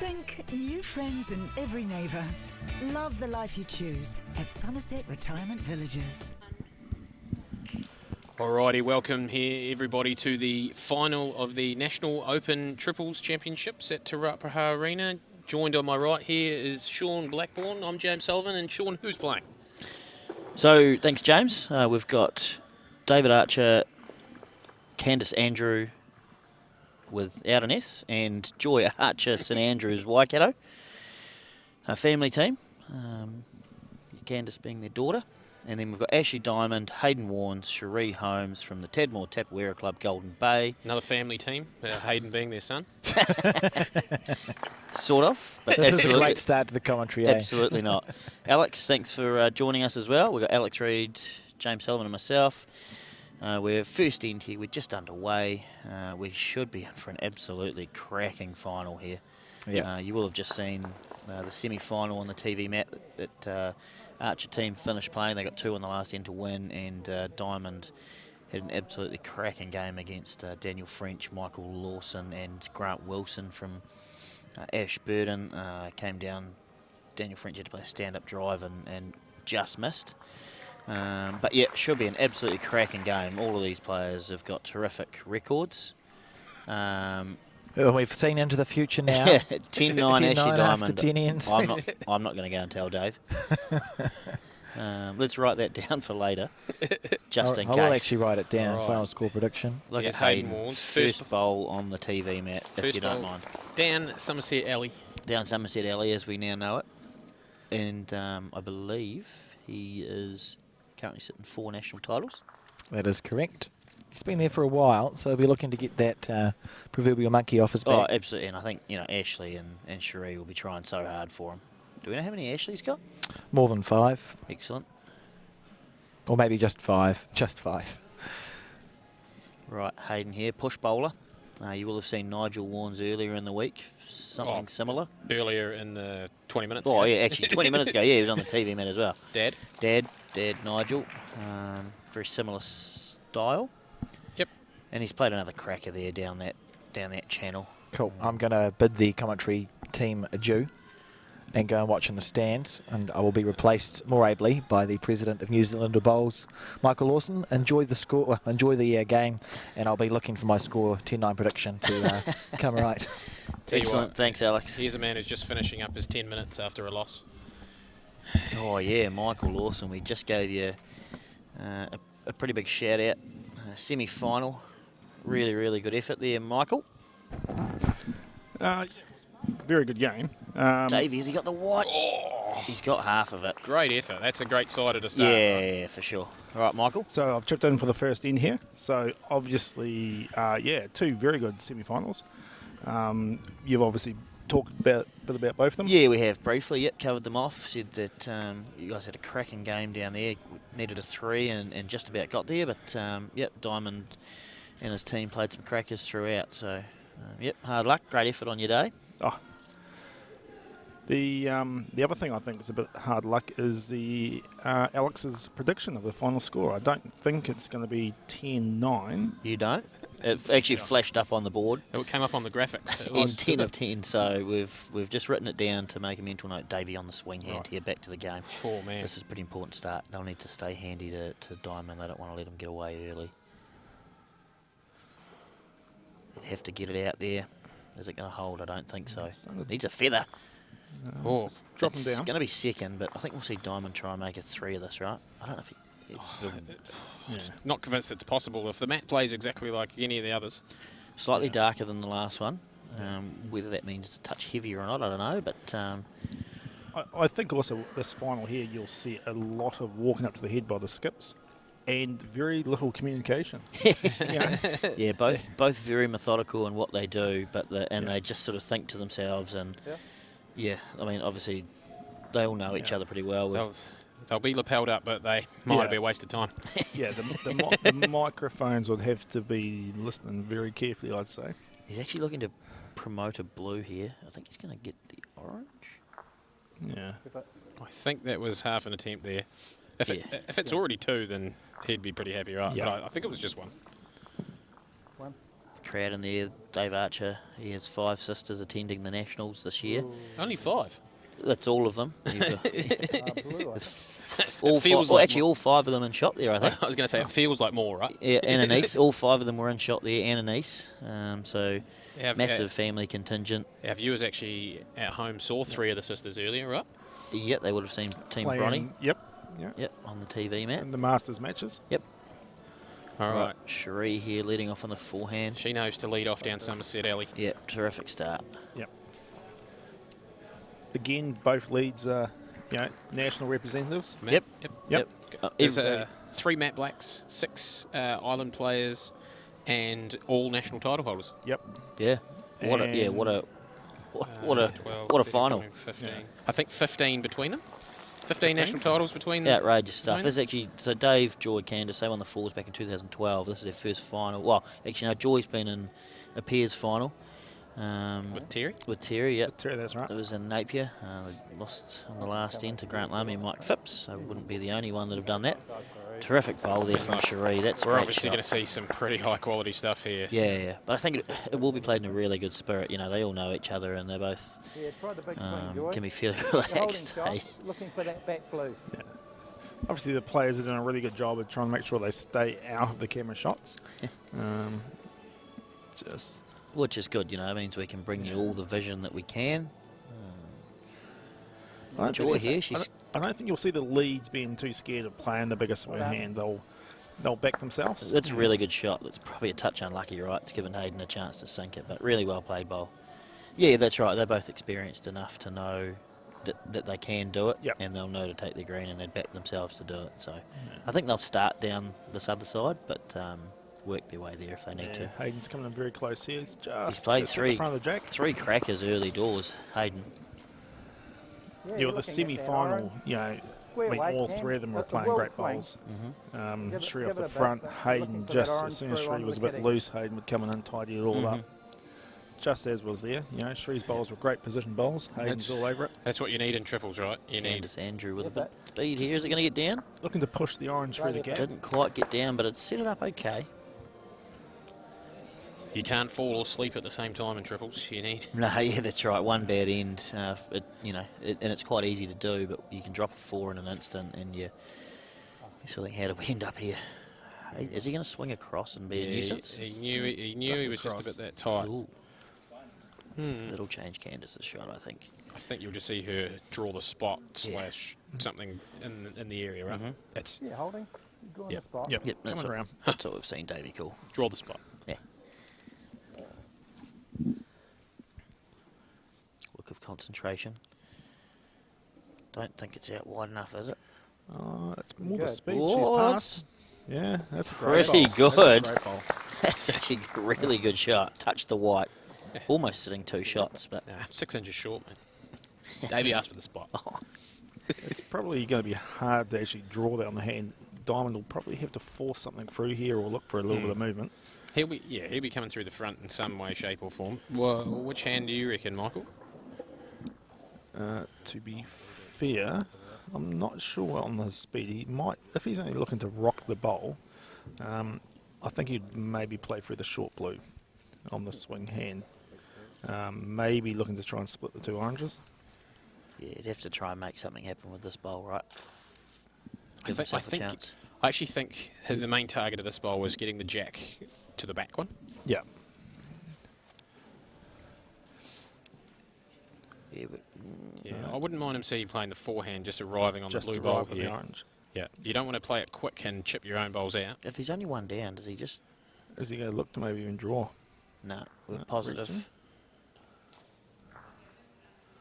Think new friends and every neighbour. Love the life you choose at Somerset Retirement Villages. Alrighty, welcome here everybody to the final of the National Open Triples Championships at Te Rauparaha Arena. Joined on my right here is Sean Blackburn. I'm James Sullivan, and Sean, who's playing? So, thanks James. We've got David Archer, Candice Andrew without an S, and Joy Archer, St Andrews, Waikato. A family team, Candice being their daughter. And then we've got Ashley Diamond, Hayden Warnes, Cherie Holmes from the Tadmore Tapawera Club, Golden Bay. Another family team, Hayden being their son. Sort of. But this is a great start to the commentary, Absolutely not. Alex, thanks for joining us as well. We've got Alex Reid, James Sullivan and myself. We're first end here. We're just underway. We should be in for an absolutely cracking final here. Yeah. You will have just seen the semi-final on the TV mat that Archer team finished playing. They got 2 in the last end to win, and Diamond had an absolutely cracking game against Daniel French, Michael Lawson and Grant Wilson from Ashburton. Came down, Daniel French had to play a stand-up drive and just missed. But yeah, should be an absolutely cracking game. All of these players have got terrific records. We've seen into the future now. 10-9 Ashley after Diamond. 10 ends. I'm not going to go and tell Dave. Let's write that down for later, just in case. I will actually write it down. Right. Final score prediction. Look Yes, at Hayden Hayden Warnes. first bowl on the TV mat, if First you don't bowl. mind. Down Somerset Alley. Down Somerset Alley as we now know it. And I believe he is currently sitting 4 national titles. That is correct. He's been there for a while, so he'll be looking to get that proverbial monkey off his Oh, back. absolutely. And I think, Ashley and Cherie will be trying so hard for him. Do we know how many Ashley's got? More than 5. Excellent. Or maybe just 5. Just 5. Right, Hayden here, push bowler. You will have seen Nigel Warnes earlier in the week, something similar. Earlier in the 20 minutes. Oh, yeah, actually 20 minutes ago, yeah, he was on the TV mat as well. Dad. Dad Nigel, very similar style. Yep. And he's played another cracker there down that channel. Cool. I'm going to bid the commentary team adieu and go and watch in the stands, and I will be replaced more ably by the president of New Zealand Bowls, Michael Lawson. Enjoy the game, and I'll be looking for my score 10-9 prediction to come right. Excellent, thanks Alex. Here's a man who's just finishing up his 10 minutes after a loss. Oh yeah, Michael Lawson, we just gave you a pretty big shout out. Semi-final, really good effort there, Michael. Yeah, very good game. Davey, has he got the white? Oh, He's got half of it. great effort. That's a great sider to start. Yeah, for sure. All right, Michael. So I've chipped in for the first end here. So obviously, 2 very good semi-finals. You've obviously talked a bit about both of them. Yeah, we have briefly, covered them off. Said that you guys had a cracking game down there. Needed a 3 and just about got there. But, Diamond and his team played some crackers throughout. So, hard luck. Great effort on your day. Oh. The other thing I think is a bit hard luck is the Alex's prediction of the final score. I don't think it's going to be 10-9. You don't? It actually flashed up on the board. It came up on the graphics. It In was 10 of 10, so we've just written it down to make a mental note. Davey on the swing hand here, back to the game. Oh, man. This is a pretty important start. They'll need to stay handy to Diamond. They don't want to let them get away early. Have to get it out there. Is it going to hold? I don't think so. Needs a feather. Oh, Drop him It's down. going to be second, but I think we'll see Diamond try and make it 3 of this, right? I don't know if he... not convinced it's possible. If the mat plays exactly like any of the others. Slightly darker than the last one. Whether that means it's a touch heavier or not, I don't know, but... I think also this final here, you'll see a lot of walking up to the head by the skips and very little communication. Yeah, both very methodical in what they do, but they just sort of think to themselves. And I mean, obviously, they all know each other pretty well. They'll be lapelled up, but they might be a waste of time. Yeah, the microphones would have to be listening very carefully, I'd say. He's actually looking to promote a blue here. I think he's going to get the orange. Yeah. I think that was half an attempt there. If it's already 2, then he'd be pretty happy, right? Yeah. But I think it was just 1. crowd in there. Dave Archer, he has 5 sisters attending the Nationals this year. Only 5. That's all of them. All All 5 of them in shot there, I think. I was going to say, it feels like more, right? Yeah, and a niece. All 5 of them were in shot there, and a niece. So massive family contingent. Our viewers actually at home saw 3 of the sisters earlier, right? Yep, they would have seen Team Playing- Bronny. Yep. On the TV, Matt. And the Masters matches. Yep. All right. Cherie here leading off on the forehand. She knows to lead off down Somerset Alley. Yep, terrific start. Yep. Again, both leads are, national representatives. Yep. Yep. There's 3 Matt Blacks, 6 Island players, and all national title holders. Yep. Yeah. What a 12, final. 15. I think 15 between them. 15 national titles between them. Outrageous stuff. Between This actually, so Dave, Joy, Candice, they won the 4s back in 2012. This is their first final. Well, actually, no, Joy's been in a pairs final. With Terry. With Terry, yep. Terry, that's right. It was in Napier. They lost on the last end to Grant Lummy and Mike Phipps, so wouldn't be the only one that have done that. Terrific bowl there from Cherie. That's a We're great obviously shot. going to see some pretty high quality stuff here. Yeah. But I think it will be played in a really good spirit. They all know each other and they're both can be fairly relaxed. Looking for that back blue. Obviously, the players are doing a really good job of trying to make sure they stay out of the camera shots. Which is good, it means we can bring you all the vision that we can. Joy here, I don't think you'll see the leads being too scared of playing the biggest swing hand. They'll back themselves. That's a really good shot. That's probably a touch unlucky, right? It's given Hayden a chance to sink it, but really well played bowl. Yeah, that's right. They're both experienced enough to know that they can do it, and they'll know to take the green and they'd back themselves to do it. So I think they'll start down this other side, but work their way there if they need to. Hayden's coming in very close here. He's played just at the front of the jack. 3 crackers early doors, Hayden. With the semi-final, all 3 of them were playing great bowls. Shree off the front, Hayden just as soon as Shree was a bit loose, Hayden would come in and tidy it all up. Just as was there, Shree's bowls were great position bowls. Hayden's all over it. That's what you need in triples, right? You need Candice Andrew with a bit of speed here. Is it going to get down? Looking to push the orange through the gap. Didn't quite get down, but it set it up okay. You can't fall or sleep at the same time in triples. You need. No, yeah, that's right. One bad end, and it's quite easy to do, but you can drop a 4 in an instant, and you sort of think, how do we end up here? Hey, is he going to swing across and be a nuisance? He knew he was just a bit that tight. Ooh. That'll change Candice's shot, I think. I think you'll just see her draw the spot / something in the area, right? That's Holding. Drawing the spot. Yep, that's coming around. That's what we've seen Davey call. draw the spot. Yeah. Look of concentration. Don't think it's out wide enough, is it? It's more the Good. speed she's What? passed. Yeah, that's a great Pretty bowl. good. That's a great bowl. That's actually a really good shot. Touched the white. Almost sitting 2 shots, but 6 inches short, man. Davey asked for the spot. It's probably going to be hard to actually draw that on the hand. Diamond will probably have to force something through here or look for a little bit of movement. He'll be coming through the front in some way, shape, or form. Well, which hand do you reckon, Michael? To be fair, I'm not sure on the speed. He might, if he's only looking to rock the bowl, I think he'd maybe play through the short blue on the swing hand. Maybe looking to try and split the 2 oranges. yeah, you'd have to try and make something happen with this bowl, right? I Give himself a chance. I actually think the main target of this bowl was getting the jack to the back one. Yeah. Yeah, but Yeah, I wouldn't mind him seeing playing the forehand, just arriving on Just the blue to bowl arrive on the here. orange. Yeah, you don't want to play it quick and chip your own bowls out. if he's only 1 down, does he just... Is he going to look to maybe even draw? No, we're No, positive. reaching.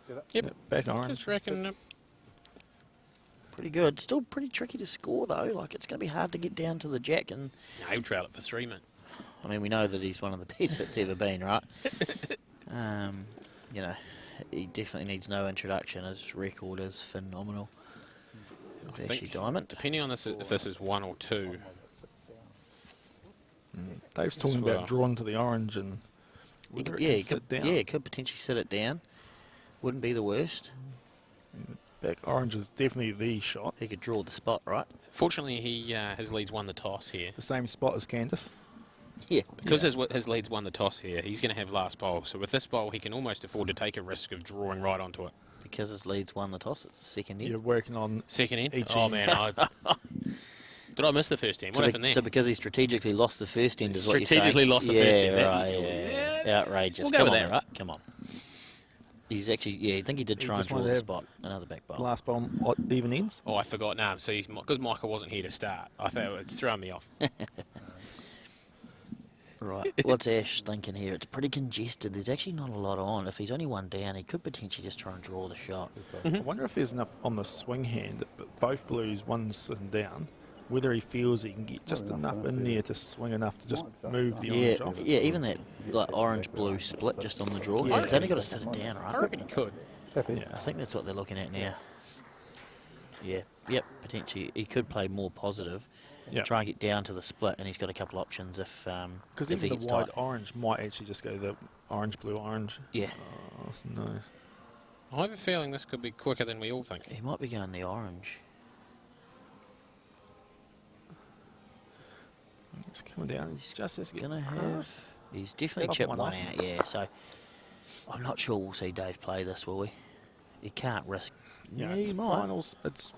Yep, Yeah, back orange. just reckon. Pretty good. Still pretty tricky to score, though. Like, it's going to be hard to get down to the jack. And He'll trail it for 3, mate. I mean, we know that he's one of the best that's ever been, right? You know, he definitely needs no introduction. His record is phenomenal. It's I actually think, diamond. depending on this, if this is 1 or 2. Dave's talking well. about drawing to the orange and He whether could, it yeah, can he sit could, down. yeah, he could potentially sit it down. Wouldn't be the worst. Back orange is definitely the shot. He could draw the spot, right? Fortunately, his leads won the toss here. The same spot as Candice. Yeah. Because his lead's won the toss here, he's going to have last bowl. So with this bowl, he can almost afford to take a risk of drawing right onto it. Because his Leeds won the toss, it's second in. You're working on Second in? each Oh, end. man. Did I miss the first end? What happened there? So because he strategically lost the first end is what you're saying? Strategically lost the first end. Right, yeah. Outrageous. We'll go Come with on, that, man. right? Come on. He's actually, I think he did He try and just draw wanted the to spot. Another back bowl. last bomb odd even ends. Oh, I forgot. No, see, because Michael wasn't here to start, I thought it's throwing me off. Right. What's Ash thinking here? It's pretty congested. There's actually not a lot on. If he's only one down, he could potentially just try and draw the shot. I wonder if there's enough on the swing hand, but both blues, one's sitting down, whether he feels he can get just enough in there to swing enough to just move the Yeah, orange off. yeah, even that like orange-blue split just on the draw. Yeah. He's only got to sit it down, I right? reckon he could. Yeah. I think that's what they're looking at now. Yeah, yep, potentially. He could play more positive, Yeah. try and get down to the split, and he's got a couple options if Because if he even gets the wide tight. orange might actually just go the orange, blue, orange. Yeah, Oh, no. I have a feeling this could be quicker than we all think. he might be going the orange. It's coming down. He's just has to get Gonna have. past. He's definitely Off chipped one one off. out, yeah. So I'm not sure we'll see Dave play this, will we? He can't risk. Yeah, he it's might. finals. It's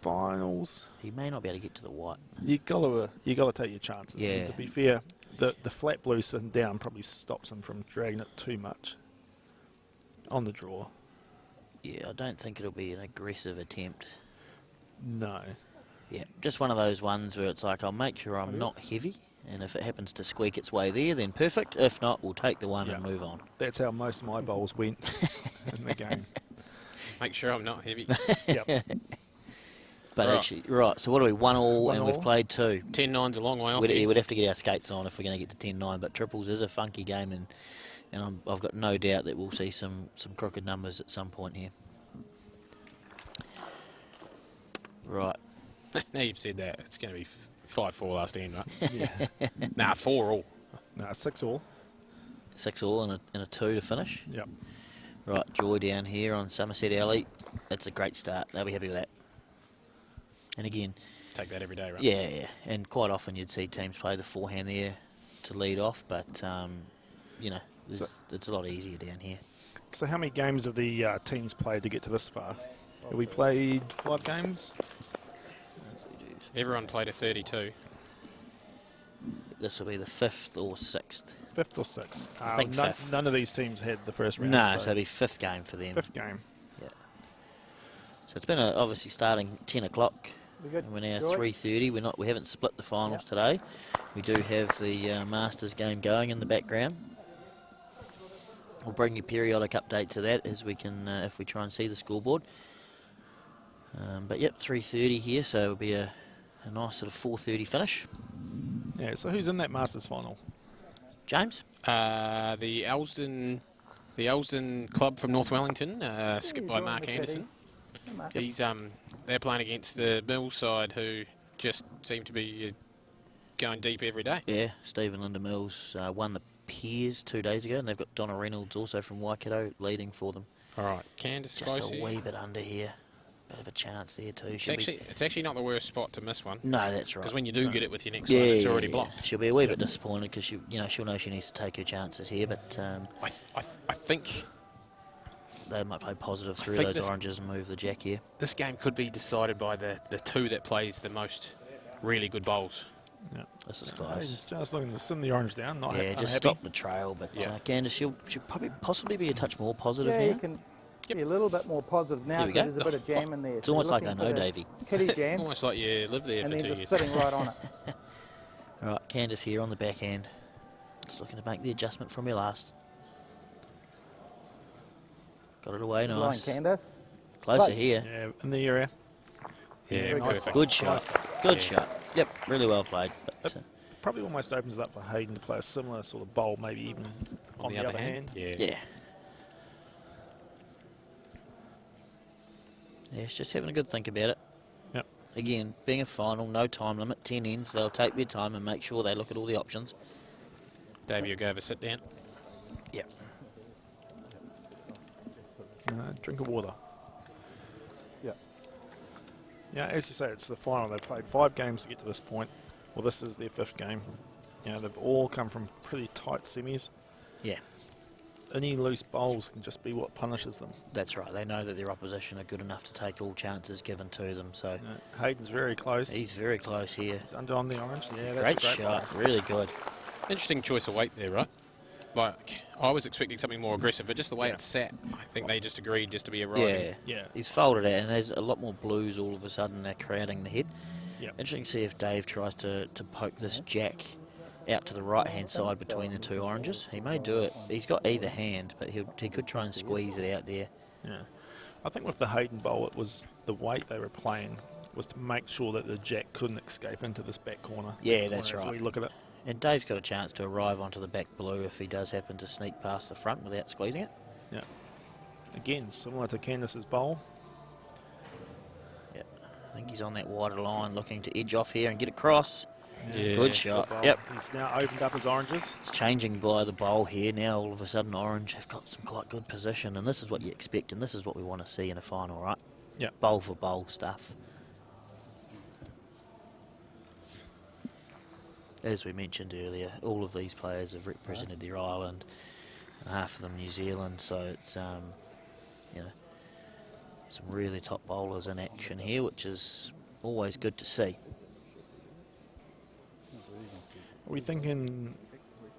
finals. He may not be able to get to the white. You gotta take your chances. Yeah. And to be fair, the flat blue sitting down probably stops him from dragging it too much on the draw. Yeah, I don't think it'll be an aggressive attempt. No. Yeah, just one of those ones where it's like, I'll make sure I'm not heavy, and if it happens to squeak its way there, then perfect. If not, we'll take the one and Yeah. move on. That's how most of my bowls went in the game. Make sure I'm not heavy. Yep. But Right. actually, right, so what are we, 1-1, One and all. we've played 2. 10-9's a long way off We'd, here. we'd have to get our skates on if we're going to get to 10-9, but triples is a funky game, and I've got no doubt that we'll see some crooked numbers at some point here. Right. Now you've said that, it's going to be 5-4 last end, right? Yeah. Nah, 4 all. No, 6 all. 6 all and a 2 to finish. Yep. Right, Joy down here on Somerset Alley. That's a great start. They'll be happy with that. And again, Take that every day, right? yeah, and quite often you'd see teams play the forehand there to lead off, but it's a lot easier down here. So how many games have the teams played to get to this far? Have we played 5 games? Everyone played a 32. This will be the 5th or 6th. 5th or 6th? I think fifth. None of these teams had the first round. No, so it'll be 5th game for them. 5th game. Yeah. So it's been obviously starting 10 o'clock. We good? And we're now Joy? 3:30. We haven't split the finals today. We do have the Masters game going in the background. We'll bring you periodic updates of that as we can, if we try and see the scoreboard. But yep, 3:30 here, so it'll be a nice sort of 4:30 finish. Yeah, so who's in that Masters final? James? The Elsden club from North Wellington, skipped by Mark Anderson. He's they're playing against the Mills side, who just seem to be going deep every day. Yeah, Stephen Linda Mills won the Peers 2 days ago, and they've got Donna Reynolds also from Waikato leading for them. All right, Candice Just close a here. wee bit under here. Bit of a chance there too. It's actually not the worst spot to miss one, No, that's right. because when you do get it with your next Yeah, one, it's yeah, already yeah. blocked. She'll be a wee bit disappointed because she'll know she needs to take her chances here, but I think they might play positive through think those this- oranges and move the jack here. this game could be decided by the two that plays the most really good bowls. Yeah. This is He's close. just looking to send the orange down. Not Yeah, unhappy. just stop the trail, but Yeah. Candice, she'll probably possibly be a touch more positive Yeah, you now. can be a little bit more positive now There we because go. there's a bit of jam in there. It's So almost you're like I looking know for the Davey. Kitty jam, Almost like you lived there and for then 2 just years. sitting right on it. All right, Candice here on the backhand. Just looking to make the adjustment from your last. Got it away, Line, nice. Candace. Closer Close. here. Yeah, in the area. Yeah, nice perfect. Good shot. Good Yeah. shot. Yep, really well played. But, Probably almost opens it up for Hayden to play a similar sort of bowl, maybe even on the other hand. Yeah. yeah. Yeah, it's just having a good think about it. Yep. Again, being a final, no time limit, 10 ends. They'll take their time and make sure they look at all the options. Davey, you'll go over, sit down. Yep. Drink of water. Yeah. Yeah, as you say, it's the final. They've played 5 games to get to this point. Well, this is their 5th game. You know, they've all come from pretty tight semis. Yeah, Any loose bowls can just be what punishes them. that's right. They know that their opposition are good enough to take all chances given to them. So You know, Hayden's very close. he's very close here. He's under on the orange. Yeah, that's Great a great shot, ball. really good. Interesting choice of weight there, right? Like, I was expecting something more aggressive, but just the way Yeah. it sat, I think they just agreed just to be a riding. Yeah, Yeah. he's folded it, and there's a lot more blues all of a sudden. They're crowding the head. Yep. Interesting to see if Dave tries to poke this jack out to the right-hand side between the two oranges. He may do it. He's got either hand, but he could try and squeeze it out there. Yeah. I think with the Hayden bowl, it was the weight they were playing was to make sure that the jack couldn't escape into this back corner. Yeah, that's As right. we look at it. And Dave's got a chance to arrive onto the back blue if he does happen to sneak past the front without squeezing it. Yeah. Again, similar to Candice's bowl. Yeah, I think he's on that wider line looking to edge off here and get across. Yeah. Good shot. Bowl. Yep. He's now opened up his oranges. It's changing by the bowl here. Now all of a sudden Orange have got some quite good position, and this is what you expect, and this is what we want to see in a final, right? Yeah. Bowl for bowl stuff. As we mentioned earlier, all of these players have represented their island, and half of them New Zealand, so it's you know, some really top bowlers in action here, which is always good to see. Are we thinking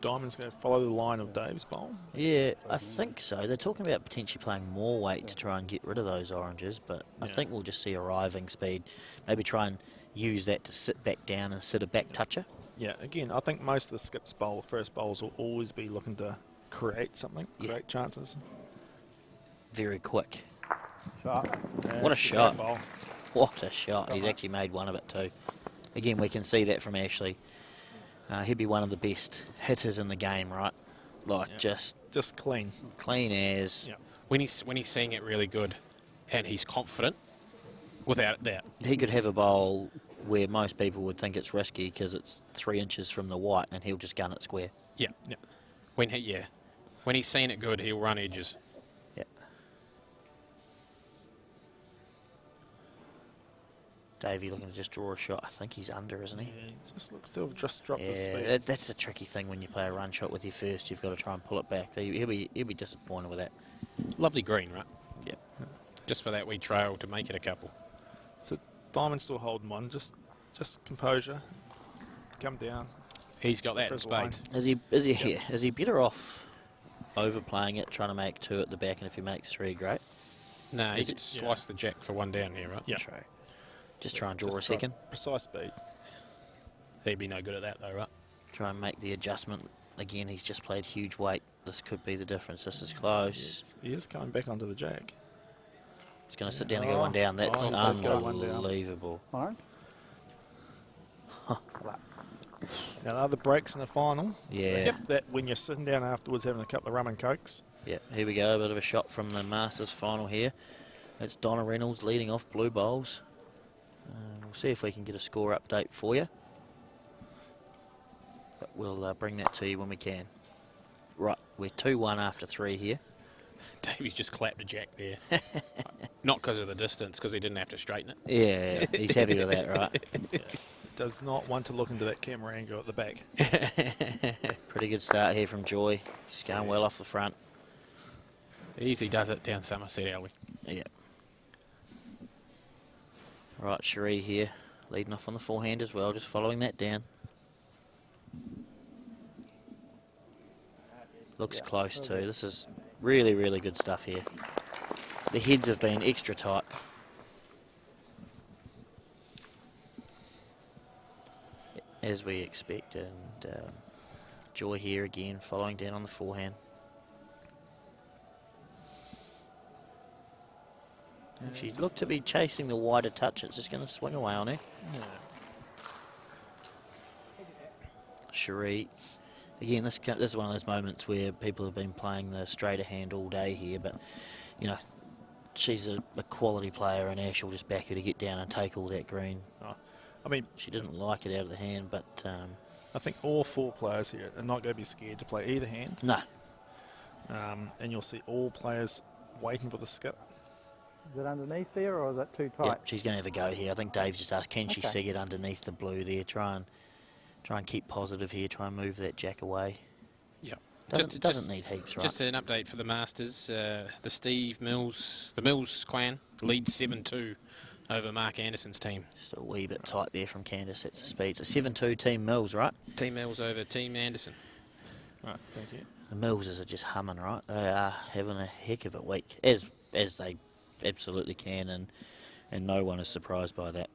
Diamond's going to follow the line of Dave's bowl? Yeah, I think so. They're talking about potentially playing more weight to try and get rid of those oranges, but I Yeah. think we'll just see arriving speed. Maybe try and use that to sit back down and sit a back toucher. Yeah, again, I think most of the skips bowl, first bowls will always be looking to create something, Yeah. create chances. Very quick. Shot. What a That's shot. great bowl. What a shot. He's actually made one of it too. Again, we can see that from Ashley. He'd be one of the best hitters in the game, right? Like, Yeah. just clean. clean as. Yeah. When he's seeing it really good and he's confident, without a doubt. He could have a bowl where most people would think it's risky because it's 3 inches from the white, and he'll just gun it square. Yeah. Yeah. When he's seen it good, he'll run edges. Yeah. Davey looking to just draw a shot. I think he's under, isn't he? Yeah, just looks to have just dropped his Yeah, speed. that's a tricky thing when you play a run shot with your first. You've got to try and pull it back. He'll be disappointed with that. Lovely green, right? Yep. Just for that wee trail to make it a couple. So Diamond's still holding one. Just composure. Come down. He's got that in Press line. spades. Is he better off overplaying it, trying to make 2 at the back, and if he makes 3, great. No, he Is could it- slice the jack for one down here, right? Yeah. That's right. Just try and draw a Just try second. Precise speed. He'd be no good at that though, right? Try and make the adjustment. Again, he's just played huge weight. This could be the difference. This is close. Yes. He is coming back onto the jack. He's going to sit down and go one down. That's he did go one down. unbelievable. Orange. Now, the other breaks in the final. Yeah. That when you're sitting down afterwards having a couple of rum and cokes. Yeah, here we go. A bit of a shot from the Masters final here. It's Donna Reynolds leading off blue bowls. We'll see if we can get a score update for you. But we'll bring that to you when we can. Right, we're 2-1 after 3 here. Davey's just clapped a jack there. Not because of the distance, because he didn't have to straighten it. Yeah, he's happy with that, right? Does not want to look into that camera angle at the back. Pretty good start here from Joy. She's going well off the front. Easy does it down Somerset Alley. Yeah. Right, Cherie here, leading off on the forehand as well, just following that down. Looks close too. This is really, really good stuff here. The heads have been extra tight. As we expect, and Joy here again, following down on the forehand. She looked to be chasing the wider touch. It's just going to swing away on her. Cherie. Again, this is one of those moments where people have been playing the straighter hand all day here, but, you know, she's a quality player, and Ash will just back her to get down and take all that green. I mean, She didn't like it out of the hand, but I think all 4 players here are not going to be scared to play either hand. no. And you'll see all players waiting for the skip. Is it underneath there or is it too Yeah, tight? she's going to have a go here. I think Dave just asked, can she Okay. see it underneath the blue there? Try and Try and keep positive here. Try and move that jack away. Yeah. Doesn't need heaps, right? Just an update for the Masters. The Mills clan leads 7-2 over Mark Anderson's team. Just a wee bit tight there from Candice. That's the speed. It's a 7-2 Team Mills, right? Team Mills over Team Anderson. Right, thank you. The Millses are just humming, right? They are having a heck of a week, as they absolutely can, and no one is surprised by that.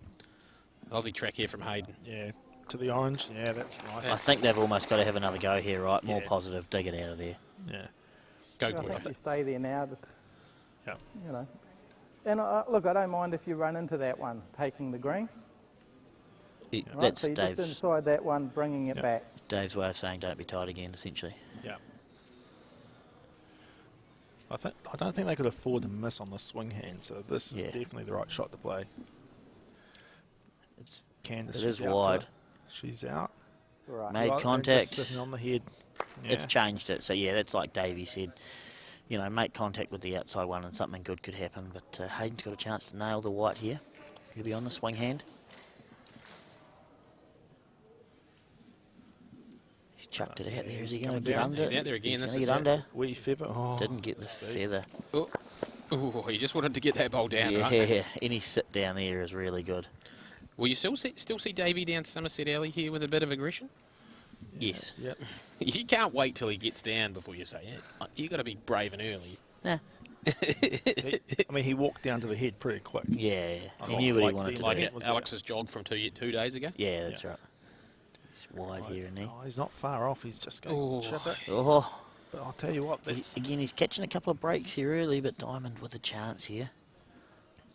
Lovely track here from Hayden. Yeah, to the orange. Yeah, that's nice. I think they've almost got to have another go here, right? More Yeah. positive, dig it out of there. Yeah. Go I think Gordon. you stay there now. Just, Yeah. you know. And look, I don't mind if you run into that one, taking the green. Right? That's So you're just Dave's inside that one, bringing it Yeah. back. way of saying don't be tight again, essentially. Yeah. I don't think they could afford to miss on the swing hand, so this is Yeah. definitely the right shot to play. It's Candice, It she's is out wide. She's out. Right. Made Right, contact. Just sitting on the head. Yeah. It's changed it. So, yeah, that's like Davey said. You know, make contact with the outside one and something good could happen. But Hayden's got a chance to nail the white here. He'll be on the swing hand. He's chucked it out there. Is he He's going to coming get down. under? He's out there again. He's This going is to get under. Wee feather. Oh, Didn't get the speed. feather. Oh, he just wanted to get that ball down, Yeah, right? any sit down there is really good. Will you still see Davey down Somerset Alley here with a bit of aggression? Yes. Yep. You can't wait till he gets down before you say it. You got to be brave and early. Nah. He walked down to the head pretty quick. Yeah, I he knew what he like wanted the- to Like do. it was Alex's jog from two days ago. Yeah, that's Yeah. right. It's wide here and there. Oh, he's not far off. He's just going Oh. to chip it. Oh, But I'll tell you what, that's again, he's catching a couple of breaks here early, but Diamond with a chance here.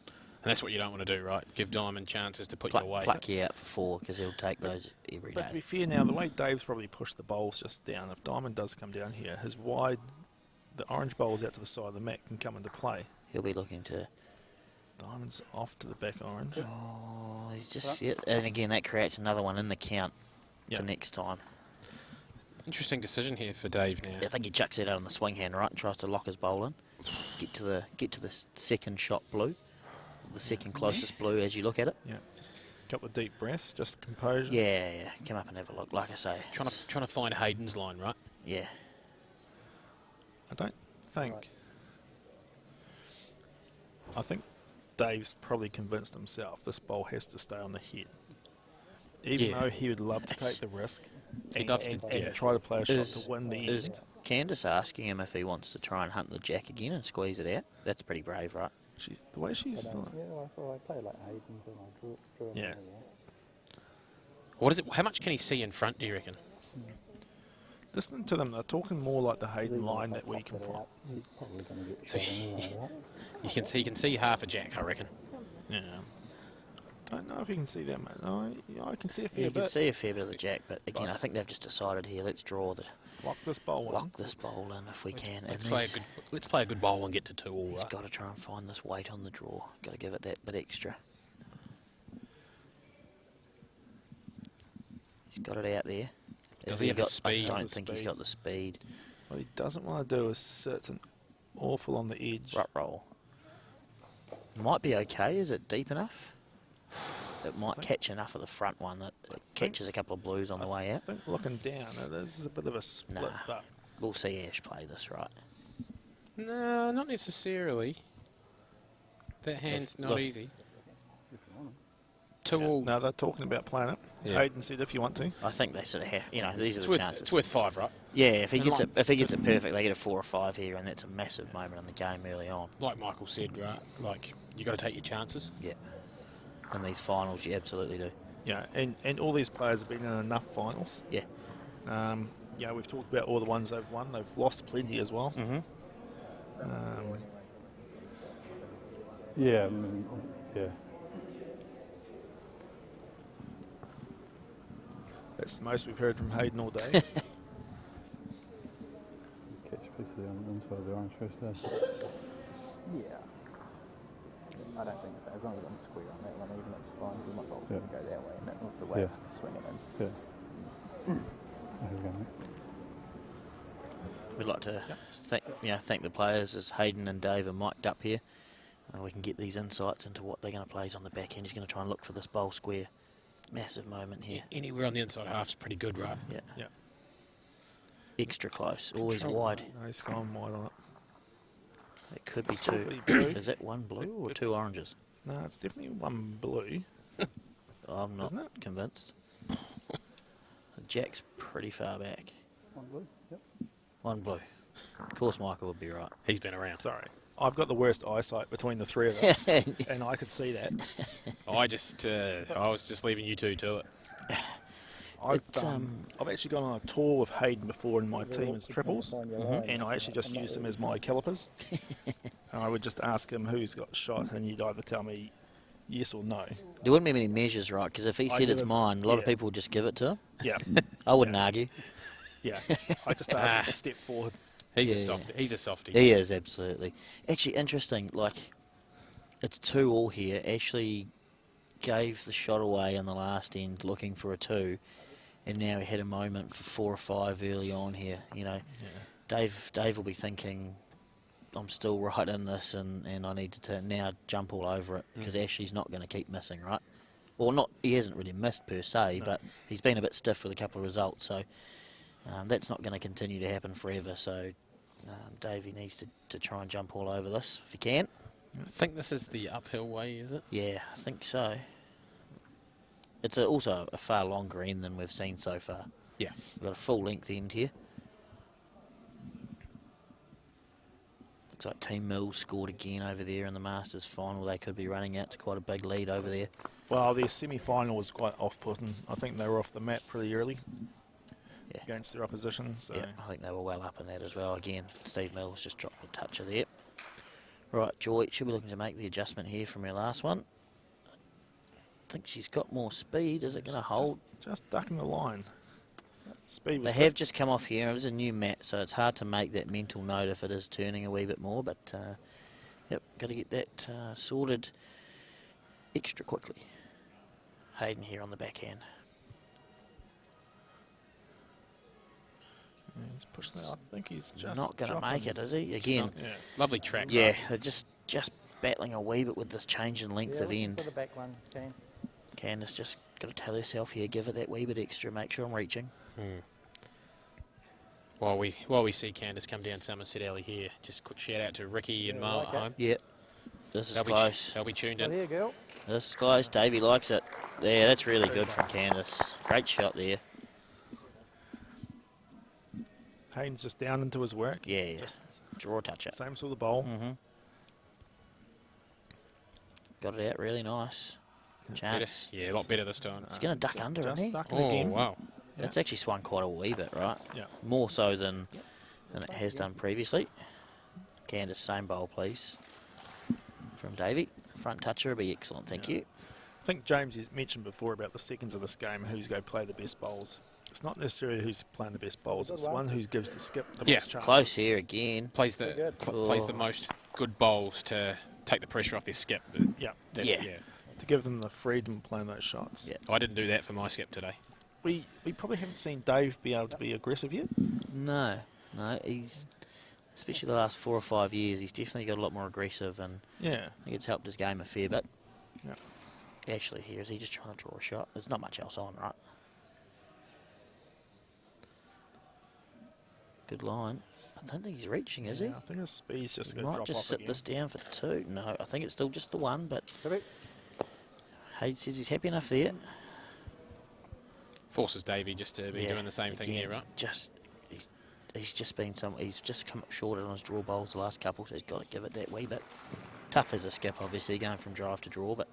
And that's what you don't want to do, right? Give Diamond chances to put you away. Pluck you out for 4 because he'll take those every But to be day. fair now, the way Dave's probably pushed the bowls just down, if Diamond does come down here, his wide, the orange bowls out to the side of the mat can come into play. He'll be looking to. Diamond's off to the back orange. Oh, he's just. Yeah, and again, that creates another one in the count Yeah. for next time. Interesting decision here for Dave now. I think he chucks it out on the swing hand, right, and tries to lock his bowl in. Get to the second shot blue, the second closest blue as you look at it. Yeah. Couple of deep breaths, just composure. Yeah, come up and have a look. Like I say, Trying to find Hayden's line, right? yeah, I don't think. I think Dave's probably convinced himself this bowl has to stay on the head. Even Yeah. though he would love to take the risk He'd and, love to, and yeah. try to play a shot Is- to win the is end. Candice asking him if he wants to try and hunt the jack again and squeeze it out? That's pretty brave, right? The way she's... Yeah, I thought I played like Hayden's and I drew him Yeah. out of there. What is it? How much can he see in front? Do you reckon? Listening to them, they're talking more like the Hayden line that we can Put it put. out. He's probably going to get So shot anyway, right? he can see half a jack, I reckon. Yeah. Don't know if you can see that much. No, yeah, I can see a fair You can bit. see a fair bit of the jack, but again, I think they've just decided here, let's draw the Lock this bowl in. lock this bowl in if we can. Let's and play a good bowl and get to 2 all, he's right? got to try and find this weight on the draw. Got to give it that bit extra. He's got it out there. Does Has he have the got, speed? I don't Does the think he's speed. got the speed. What he doesn't want to do is sit an awful on the edge. Rut roll. Might be okay. Is it deep enough? It might think- catch enough of the front one that it catches a couple of blues on the way I out. think looking down, this is a bit of a split, Nah. but We'll see Ash play this, right? No, not necessarily. That hand's not look. easy. 2 all. no, they're talking about playing it. Yeah. Hayden said if you want to. I think they sort of have, these are It's the worth, chances. it's worth 5, right? Yeah, if he And gets like- it, if he gets it perfect, they get a 4 or 5 here, and that's a massive moment in the game early on. Like Michael said, right? Like, you got to take your chances. Yeah. In these finals, you absolutely do. Yeah, and all these players have been in enough finals. Yeah. We've talked about all the ones they've won. They've lost plenty as well. Mm-hmm. Yeah, I mean, yeah. That's the most we've heard from Hayden all day. Catch a piece of the inside of the orange first there. Yeah. I don't think so. As long as I'm square on that one, even it's fine. We might well Yeah. go that way, and that was the way Yeah. it's swinging in. Yeah. There we go, mate. We'd like to thank the players as Hayden and Dave are mic'd up here. We can get these insights into what they're going to play on the back end. He's going to try and look for this bowl square. Massive moment here. Anywhere on the inside half's pretty good, right? Yeah. Yeah. Extra close. Always Control. wide. No, he's gone wide on it. It could be Still two. pretty blue. Is that one blue or two oranges? No, it's definitely one blue. I'm not Isn't it? convinced. The jack's pretty far back. One blue. Yep. One blue. Of course, Michael would be right. He's been around. Sorry. I've got the worst eyesight between the three of us, and I could see that. I was just leaving you two to it. I've It's, actually gone on a tour with Hayden before in my team as triples, and I actually just used him as my calipers. And I would just ask him who's got shot, and he'd either tell me yes or no. There wouldn't be many measures, right? Because if he I said give it's him- mine, a lot of yeah. people would just give it to him. Yeah, I wouldn't argue. yeah. I just asked him to step forward. He's a Yeah, softie. He's a softie. He is, absolutely. Actually, interesting, like, it's 2-2 here. Ashley gave the shot away in the last end looking for a 2, and now he had a moment for 4 or 5 early on here. You know, Dave will be thinking, I'm still right in this, and I need to now jump all over it, because Ashley's not going to keep missing, right? Well, not he hasn't really missed per se, but he's been a bit stiff with a couple of results, so that's not going to continue to happen forever. So Davey needs to try and jump all over this if he can. I think this is the uphill way, is it? Yeah, I think so. It's also a far longer end than we've seen so far. Yeah. We've got a full length end here. Looks like Team Mills scored again over there in the Masters final. They could be running out to quite a big lead over there. Well, their semi-final was quite off-putting. I think they were off the mat pretty early against their opposition. So. Yeah, I think they were well up in that as well. Again, Steve Mills just dropped a toucher there. Right, Joy should be looking to make the adjustment here from her last one. I think she's got more speed. Is it going to hold? Just ducking the line. Speed was They have just come off here. It was a new mat, so it's hard to make that mental note if it is turning a wee bit more. But, yep, got to get that sorted extra quickly. Hayden here on the backhand. Yeah, he's pushing that. I think he's just Not going to dropping. make it, is he? Again, Yeah. Lovely track. yeah, right? they're just battling a wee bit with this change in length of end. For the back one, Kane. Candice just got to tell herself here, give it that wee bit extra, make sure I'm reaching. While we see Candice come down Somerset Alley here, just quick shout out to Ricky and Mo at home. Yep, this is close. They'll be tuned Well, in. here, girl. This is close. Davey likes it. Yeah, that's really good from Candice. Great shot there. Hayden's just down into his work. Yeah, Just draw a touch up. same sort of bowl. Got it out really nice. Better, Chance. yeah, a lot better this time. He's going to duck under, Just isn't he? ducking Oh, again. wow. It's actually swung quite a wee bit, right? Yeah. More so than it has done previously. Candice, same bowl, please. From Davey. Front toucher would be excellent, thank you. I think James has mentioned before about the seconds of this game, who's going to play the best bowls. It's not necessarily who's playing the best bowls, it's the one who gives the skip the Yeah, most chance. Close here again. Plays the plays the most good bowls to take the pressure off their skip. Yeah. Yeah. To give them the freedom playing those shots. Yeah. I didn't do that for my skip today. We probably haven't seen Dave be able to be aggressive yet. No, he's, especially the last 4 or 5 years, he's definitely got a lot more aggressive, and Yeah. I think it's helped his game a fair bit. Yeah. Actually, here, is he just trying to draw a shot? There's not much else on, right? Good line. I don't think he's reaching, is he? I think his speed's just He going to might drop just off sit again. this down for 2. No, I think it's still just the 1, but Correct. Hayden says he's happy enough there. Forces Davey just to be Yeah, doing the same thing again, here, right? He's just been he's just come up short on his draw bowls the last couple, so he's got to give it that wee bit. Tough as a skip, obviously, going from drive to draw, but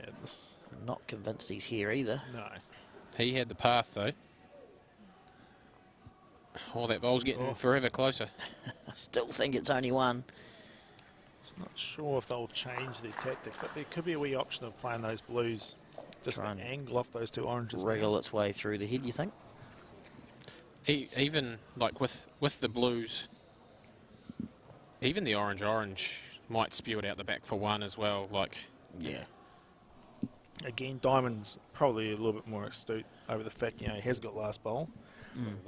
Yeah, this, I'm not convinced he's here either. no. He had the path though. Oh, that bowl's getting forever closer. I still think it's only 1. Just not sure if they'll change their tactic, but there could be a wee option of playing those blues. Just Try the and angle off those two oranges. Wriggle its way through the head, you think? Even like with the blues, even the orange might spew it out the back for 1 as well. Like, Yeah. Again, Diamond's probably a little bit more astute over the fact, he has got last bowl.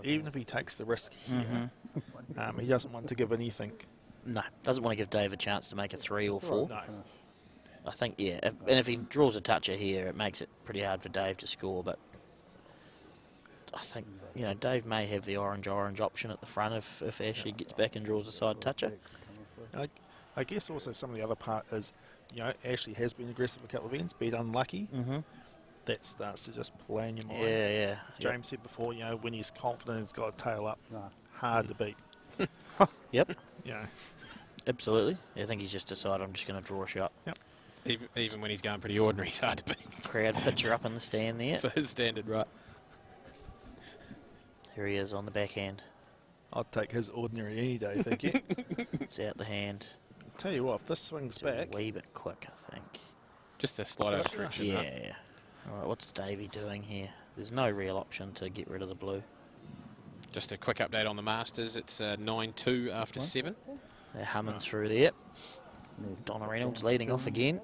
Even if he takes the risk here, he doesn't want to give anything. No, doesn't want to give Dave a chance to make a 3 or 4. No. I think, yeah. And if he draws a toucher here, it makes it pretty hard for Dave to score. But I think, Dave may have the orange option at the front if Ashley gets back and draws a side toucher. I guess also some of the other part is, Ashley has been aggressive a couple of ends, been unlucky. Mm-hmm. That starts to just play in your mind. Yeah. As James said before, when he's confident, he's got a tail up. Hard to beat. Yep. Absolutely. I think he's just decided, I'm just going to draw a shot. Yep. Even when he's going pretty ordinary, he's hard to beat. Crowd picture up in the stand there. For his standard, right. Here he is on the backhand. I'd take his ordinary any day, thank you. It's out the hand. Tell you what, if this swings It's back... a wee bit quick, I think. Just a slight out of direction. Yeah. Right? All right, what's Davey doing here? There's no real option to get rid of the blue. Just a quick update on the Masters. It's 9-2 after 7. They're humming through there. Donna Reynolds leading off again.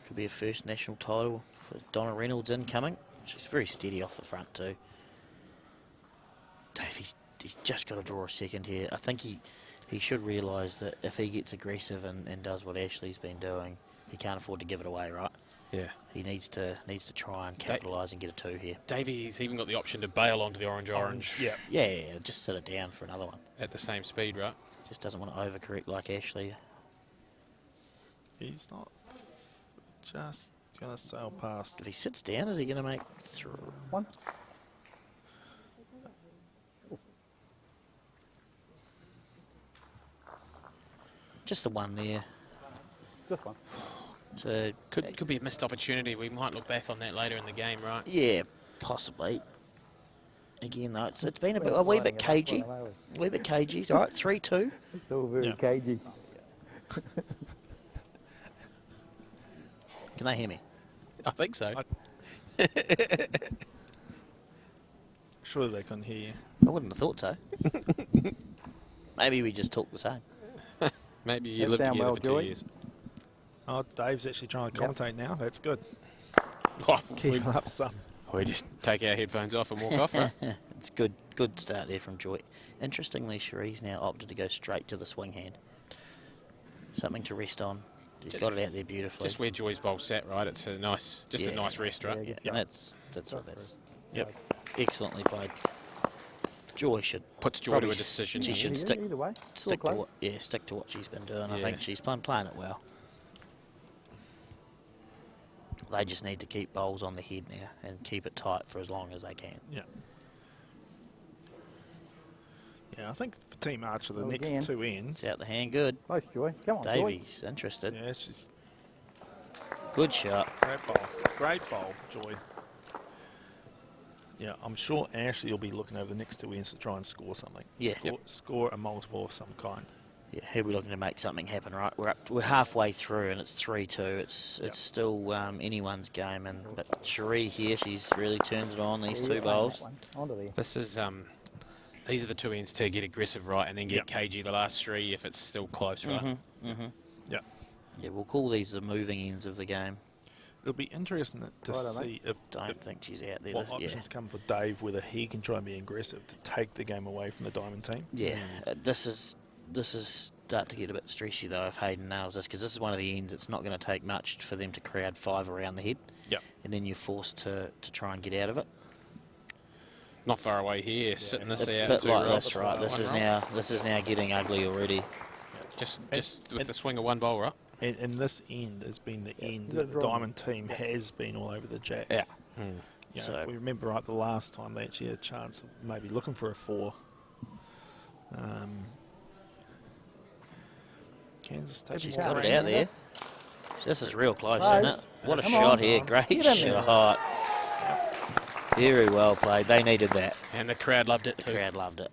Could be a first national title for Donna Reynolds incoming. She's very steady off the front too. Davey, he's just got to draw a second here. I think he should realise that if he gets aggressive and does what Ashley's been doing, he can't afford to give it away, right? Yeah. He needs to try and capitalise and get a 2 here. Davey's even got the option to bail onto the orange. Yeah. Just sit it down for another one. At the same speed, right? Just doesn't want to overcorrect like Ashley. He's not just going to sail past. If he sits down, is he going to make 3? One. Just the one there. Just one. So Could be a missed opportunity. We might look back on that later in the game, right? yeah, possibly. Again, though, it's been a wee bit cagey. A wee bit cagey. All right, 3-2. Still very Yeah. cagey. Can they hear me? I think so. Surely they couldn't hear you. I wouldn't have thought so. Maybe we just talk the same. Maybe you That's lived down together well, for 2 Joey. years. Oh, Dave's actually trying to commentate now. That's good. Oh, Keep it up, son. we just take our headphones off and walk off, right? It's good start there from Joy. Interestingly, Cherie's now opted to go straight to the swing hand. Something to rest on. He's got it out there beautifully. Just where Joy's bowl sat, right? It's a nice, a nice rest, right? Yeah, Yep. that's what that's. Yep. Excellently played. Joy should Puts Joy to probably a decision. She should Either- stick either way. Still stick to close. stick to what she's been doing. I Yeah. think she's playing it well. They just need to keep bowls on the head now and keep it tight for as long as they can. Yeah. Yeah, I think for Team Archer, the Well, next again. 2 ends. It's out the hand, good. Close, Joy. Come on, Joy. Davies interested. Yeah, she's Good shot. great bowl. Great bowl, Joy. Yeah, I'm sure Ashley will be looking over the next 2 ends to try and score something. Yeah. Score a multiple of some kind. Yeah, he'll be looking to make something happen, right? We're halfway through and it's 3-2. It's still anyone's game, but Cherie here, she's really turned it on these 2 bowls. Onto there. This is these are the 2 ends to get aggressive, right, and then get cagey the last 3 if it's still close, right? Yeah. Yeah, we'll call these the moving ends of the game. It'll be interesting to Righto, mate. see if Don't think she's out there. what Yeah. options come for Dave, whether he can try and be aggressive to take the game away from the Diamond team. Yeah, this is start to get a bit stressy though if Hayden nails this, because this is one of the ends. It's not going to take much for them to crowd 5 around the head. Yep. And then you're forced to try and get out of it. Not far away here, sitting this It's a out. bit too, like right? this, right? This is now getting ugly already. Just with the swing of one bowl, right? And this end has been the end Is that it the drawn? Diamond team has been all over the jack. Yeah. You know, So- if we remember right, the last time they actually had a chance of maybe looking for a 4. Kansas taking She's more got it rain. out there. This is real close, Right. isn't it? What a Come shot on. here. Great Get in there. shot. Very well played. They needed that. And the crowd loved it The too. crowd loved it.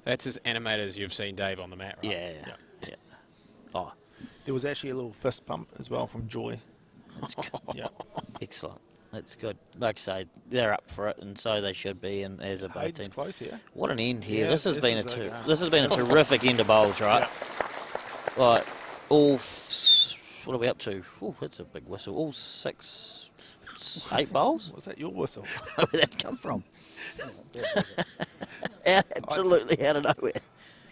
That's as animated as you've seen Dave on the mat, right? Yeah. Yeah. Oh, There was actually a little fist pump as well from Joy. that's good. Yeah. Excellent. That's good. Like I say, they're up for it, and so they should be. And as a both Hayden's team, close here. what an end here! Yeah, this has this been is this has been a terrific end of bowls, right? Like all, what are we up to? Oh, that's a big whistle. All 8 bowls. Was that your whistle? Where did that come from? Absolutely out of nowhere.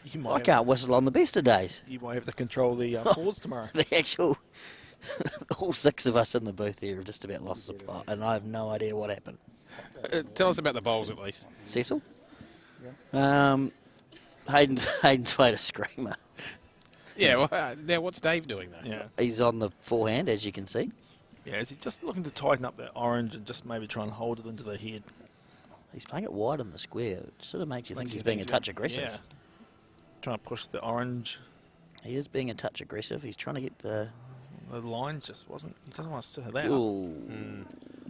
You I might, can't whistle on the best of days. you might have to control the pause tomorrow. The actual, all 6 of us in the booth here have just about lost the plot, and I have no idea what happened. Tell us about the bowls at least. Cecil? Hayden's played a screamer. Yeah, well, now what's Dave doing though? Yeah. He's on the forehand, as you can see. Yeah, is he just looking to tighten up that orange and just maybe try and hold it into the head? He's playing it wide in the square. It sort of makes you think he's being a touch aggressive. Yeah. Trying to push the orange. He is being a touch aggressive. He's trying to get the... The line just wasn't... He doesn't want to sit it out. Ooh.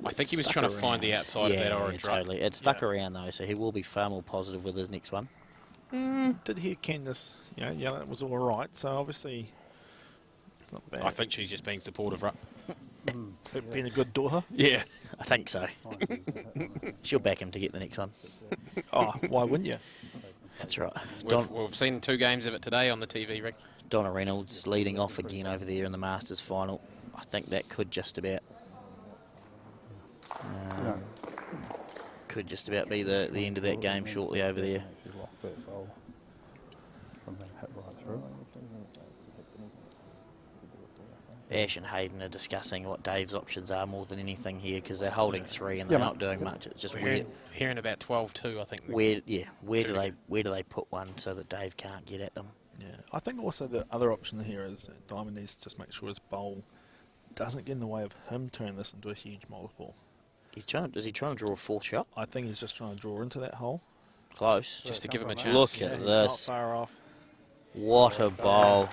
I think he was Stuck trying to find the around. outside of that orange, right? totally. It stuck around, though, so he will be far more positive with his next one. Did hear Candice, yeah, that was all right. So obviously, not bad. I think she's just being supportive, right? Being a good daughter. Yeah. I think so. She'll back him to get the next one. Oh, why wouldn't you? That's right. We've seen 2 games of it today on the TV, Rick. Donna Reynolds leading off again over there in the Masters final. I think that could just about... could just about be the end of that game shortly over there. He's lost that bowl from being hit right through. Ash and Hayden are discussing what Dave's options are more than anything here, because they're holding 3 and they're not doing much. It's just We're hearing about 12-2, I think. where do they put one so that Dave can't get at them? Yeah, I think also the other option here is that Diamond needs to just make sure his bowl doesn't get in the way of him turning this into a huge multiple. Is he trying to draw a 4th shot? I think he's just trying to draw into that hole. Close. Just to give him a chance. Look Yeah, at he's not this. far off. What a bowl.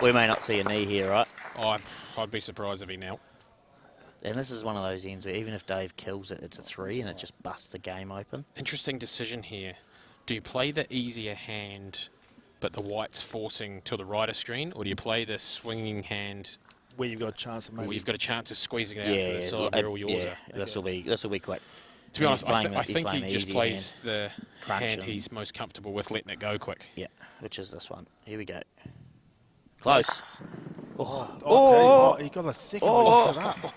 We may not see a knee here, right? I'd be surprised if he knelt. And this is one of those ends where even if Dave kills it, it's a 3 and it just busts the game open. Interesting decision here. Do you play the easier hand, but the white's forcing to the right of screen, or do you play the swinging hand Where you've got a chance of where maybe... you've got a chance of squeezing it out to the side where all yours are? This will be quick. To be honest, I He's think playing he the just easy plays the Crunch hand and- he's most comfortable with, letting it go quick. Yeah, which is this one. Here we go. Close. He got a second one set up.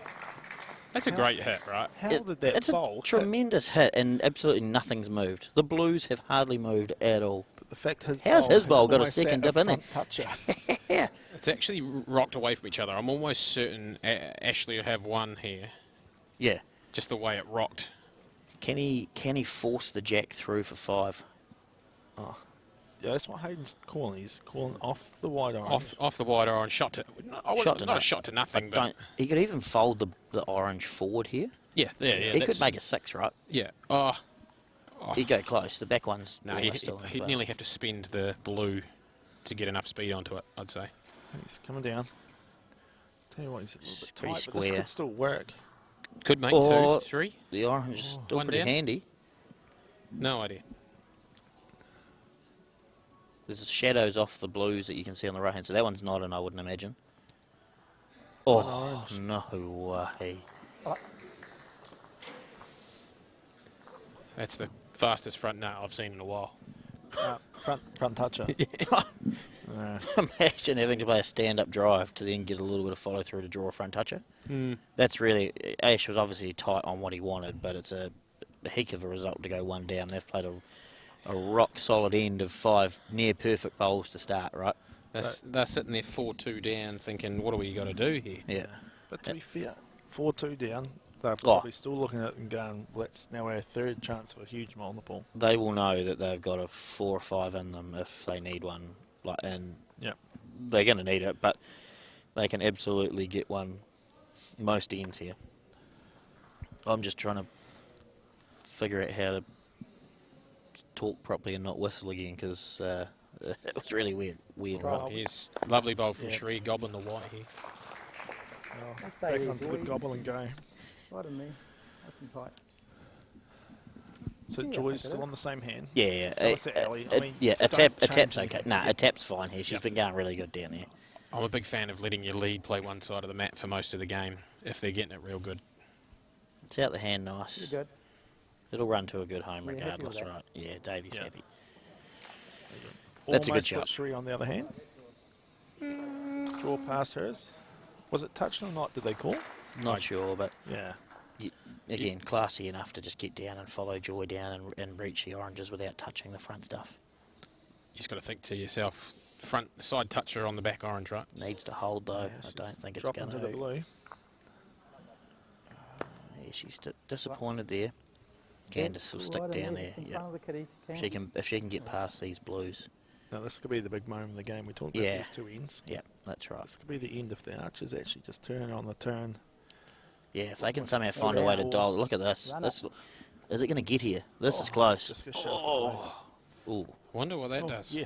That's a great hit, right? How did that It's bowl a tremendous hit, and absolutely nothing's moved. The Blues have hardly moved at all. The fact his How's his bowl got a almost sat second dip in there? front toucher. Yeah. It's actually rocked away from each other. I'm almost certain Ashley will have one here, Yeah. just the way it rocked. Can he force the jack through for 5? Yeah, that's what Hayden's calling. He's calling off the wide orange. Off the wide orange, shot to not a shot to nothing, but Don't. He could even fold the orange forward here. yeah. He could make a 6, right? Yeah. He'd go close. The back one's No, almost still in he'd play. nearly have to spend the blue to get enough speed onto it, I'd say. He's coming down. Tell you what, he's a little bit Pretty tight, but this square. could still work. Could make Or- 2, 3. The orange is still One pretty down. handy. No idea. There's shadows off the blues that you can see on the right hand, so that one's not in, I wouldn't imagine. Oh, no way. That's the fastest front nut I've seen in a while. Front toucher. Imagine having to play a stand-up drive to then get a little bit of follow-through to draw a front toucher. That's really... Ash was obviously tight on what he wanted, but it's a heck of a result to go 1 down. They've played a rock-solid end of 5 near-perfect bowls to start, right? They're sitting there 4-2 down thinking, what do we got to do here? Yeah. But to be fair, 4-2 down, they're probably still looking at it and going, well, that's now our 3rd chance for a huge multiple. They will know that they've got a 4 or 5 in them if they need one. And Yep. they're going to need it, but they can absolutely get one most ends here. I'm just trying to figure out how to talk properly and not whistle again, because it was really weird. Wow. Right? Here's lovely bowl from Yeah. Shree, gobbling the white here. Back onto the gobble and go. Pardon me. Nice and tight. So Yeah, I Joy's think it still is. on the same hand. Yeah, So it's Ellie. I mean, a don't tap's change okay. anything. Nah, a tap's fine here. She's Yep. been going really good down there. I'm a big fan of letting your lead play one side of the mat for most of the game if they're getting it real good. It's out the hand nice. You're good. It'll run to a good home You're happy regardless, with that? right? Yeah, Davey's Yeah. happy. That's a good Almost shot. got Shree on the other hand. Draw past hers. Was it touched or not, did they call? Not sure, but Yeah. again, classy enough to just get down and follow Joy down and reach the oranges without touching the front stuff. just got to think to yourself, front side toucher on the back orange, right? Needs to hold though. I don't think it's Drop going into the blue. Yeah, she's disappointed there. Candice will stick down there. Yeah. If she can get past these blues. Now this could be the big moment of the game. We talked about these two ends. Yeah, that's right. This could be the end if the archers actually just turn on the turn. Yeah, if they can somehow find a way to dial. Look at this. Is it going to get here? This is close. Ooh. Wonder what that does. Yeah.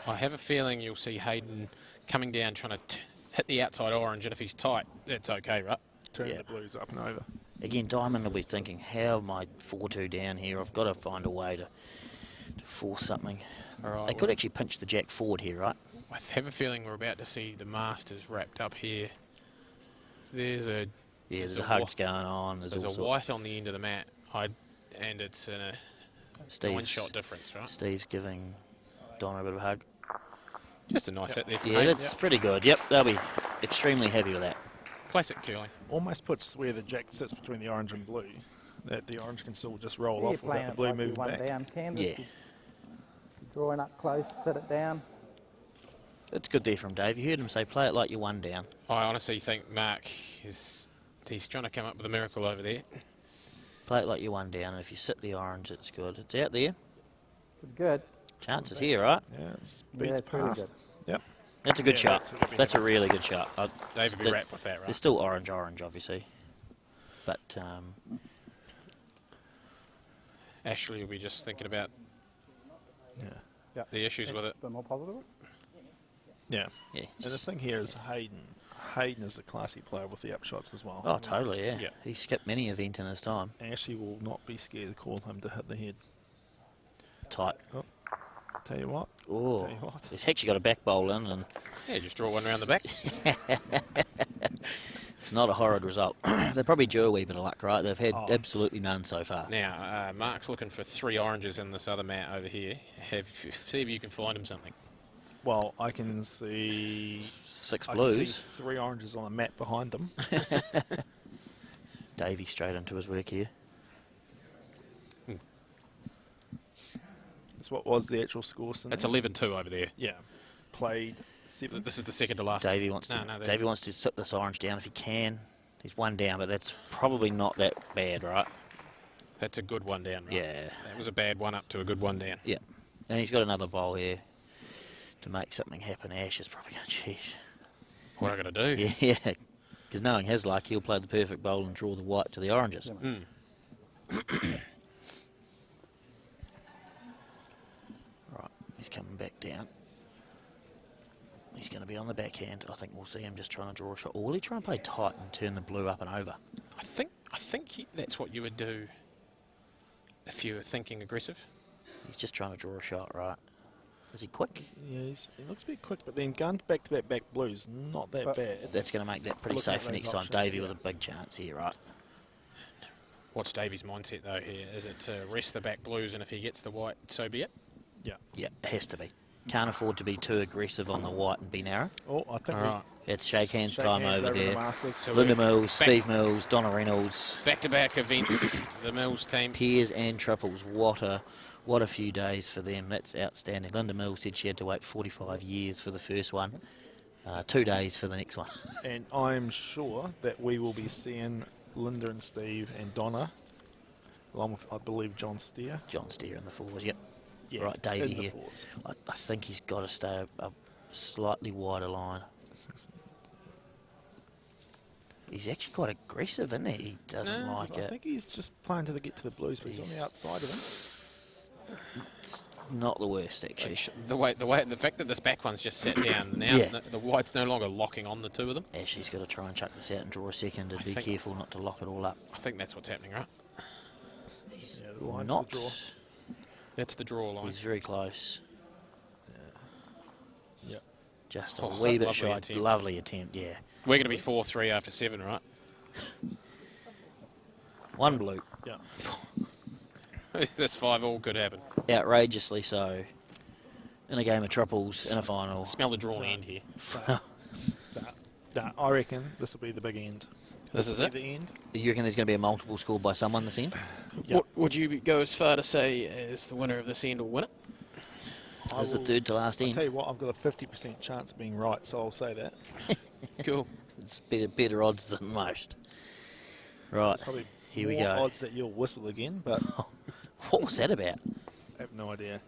I have a feeling you'll see Hayden coming down trying to hit the outside orange, and if he's tight, that's okay, right? Turn the blues up and over. Again, Diamond will be thinking, how am I 4-2 down here? I've got to find a way to force something. Right, They could actually pinch the jack forward here, right? I have a feeling we're about to see the Masters wrapped up here. There's a hugs going on. There's all a sorts. white on the end of the mat, and it's in a one-shot difference, right? Steve's giving Donna a bit of a hug. Just a nice hit there for Yeah, Hayden. that's pretty good. Yep, they'll be extremely happy with that. Classic curling. Almost puts where the jack sits between the orange and blue, that the orange can still just roll off without the blue moving back. Yeah. Drawing up close, sit it down. It's good there from Dave. You heard him say, play it like you're one down. I honestly think Mark he's trying to come up with a miracle over there. Play it like you're one down, and if you sit the orange, it's good. It's out there. Good. Chance is here, right? Yeah, it's beats pretty past. good. Yep. That's a good shot. That's a really good shot. Dave will be wrapped with that, right? It's still orange, obviously. But Ashley will be just thinking about Yeah. the issues with it. A bit more positive. Yeah. yeah. And the thing here is Hayden. Hayden is a classy player with the upshots as well. Oh, totally, yeah. Yeah. He skipped many event in his time. Ashley will not be scared to call him to hit the head. Tight. Oh, tell you what. Oh, Tell you what. he's actually got a back bowl in, and Yeah, just draw one around the back. it's not a horrid result. They probably due a wee bit of luck, right? They've had absolutely none so far. Now, Mark's looking for 3 oranges in this other mat over here. See if you can find him something. Well, I can see 6 I can see blues. 3 oranges on the mat behind them. Davey straight into his work here. That's what was the actual score. That's 11-2 over there. Yeah. Played 7. This is the second to last. Davey wants to sit this orange down if he can. He's one down, but that's probably not that bad, right? That's a good one down, right? Yeah. That was a bad one up to a good one down. Yeah. And he's got another bowl here to make something happen. Ash is probably going, sheesh. What I got to do? Yeah. Because knowing his luck, he'll play the perfect bowl and draw the white to the oranges. Right, he's coming back down. He's going to be on the backhand. I think we'll see him just trying to draw a shot. Or will he try and play tight and turn the blue up and over? I think that's what you would do if you were thinking aggressive. He's just trying to draw a shot, right? Is he quick? Yeah, he looks a bit quick, but then going back to that back blue's not that bad. That's going to make that pretty Looking at safe for those next time. options, Davey yeah. with a big chance here, right? What's Davey's mindset though here? Is it to rest the back blues, and if he gets the white, so be it? Yeah. Yeah, it has to be. Can't afford to be too aggressive on the white and be narrow. Oh, I think All right. It's shake hands shake time hands over the there. Masters. So Linda we're Mills, back- Steve Mills, Donna Reynolds, Back-to-back events, the Mills team. pairs and triples. What a few days for them. That's outstanding. Linda Mills said she had to wait 45 years for the first one. 2 days for the next one. And I'm sure that we will be seeing Linda and Steve and Donna, along with, I believe, John Steer. John Steer in the fours, yep. Yeah, Right, Davey in the here. fours. I think he's got to stay a slightly wider line. He's actually quite aggressive, isn't he? He doesn't like I it. think he's just playing to get to the blues, but he's on the outside of him. Not the worst, actually. The fact that this back one's just sat down now, Yeah. the white's no longer locking on the two of them. Ashley's got to try and chuck this out and draw a second and I be think- careful not to lock it all up. I think that's what's happening, right? He's Yeah, the line's not. the draw. That's the draw line. He's very close. Yeah. Just a Oh, wee bit lovely shy. attempt. Lovely attempt, yeah. We're going to be 4-3 after 7, right? One blue. Yeah. This 5-all could happen. Outrageously so. In a game of triples, in a final. Smell the drawn end here. I reckon this will be the big end. This is will it? be the end. You reckon there's going to be a multiple score by someone this end? Yep. Would you go as far to say as the winner of this end will win it? This is the third to last I'll end. tell you what, I've got a 50% chance of being right, so I'll say that. Cool. It's better odds than most. Right, It's probably here we more go. odds that you'll whistle again, but What was that about? I have no idea.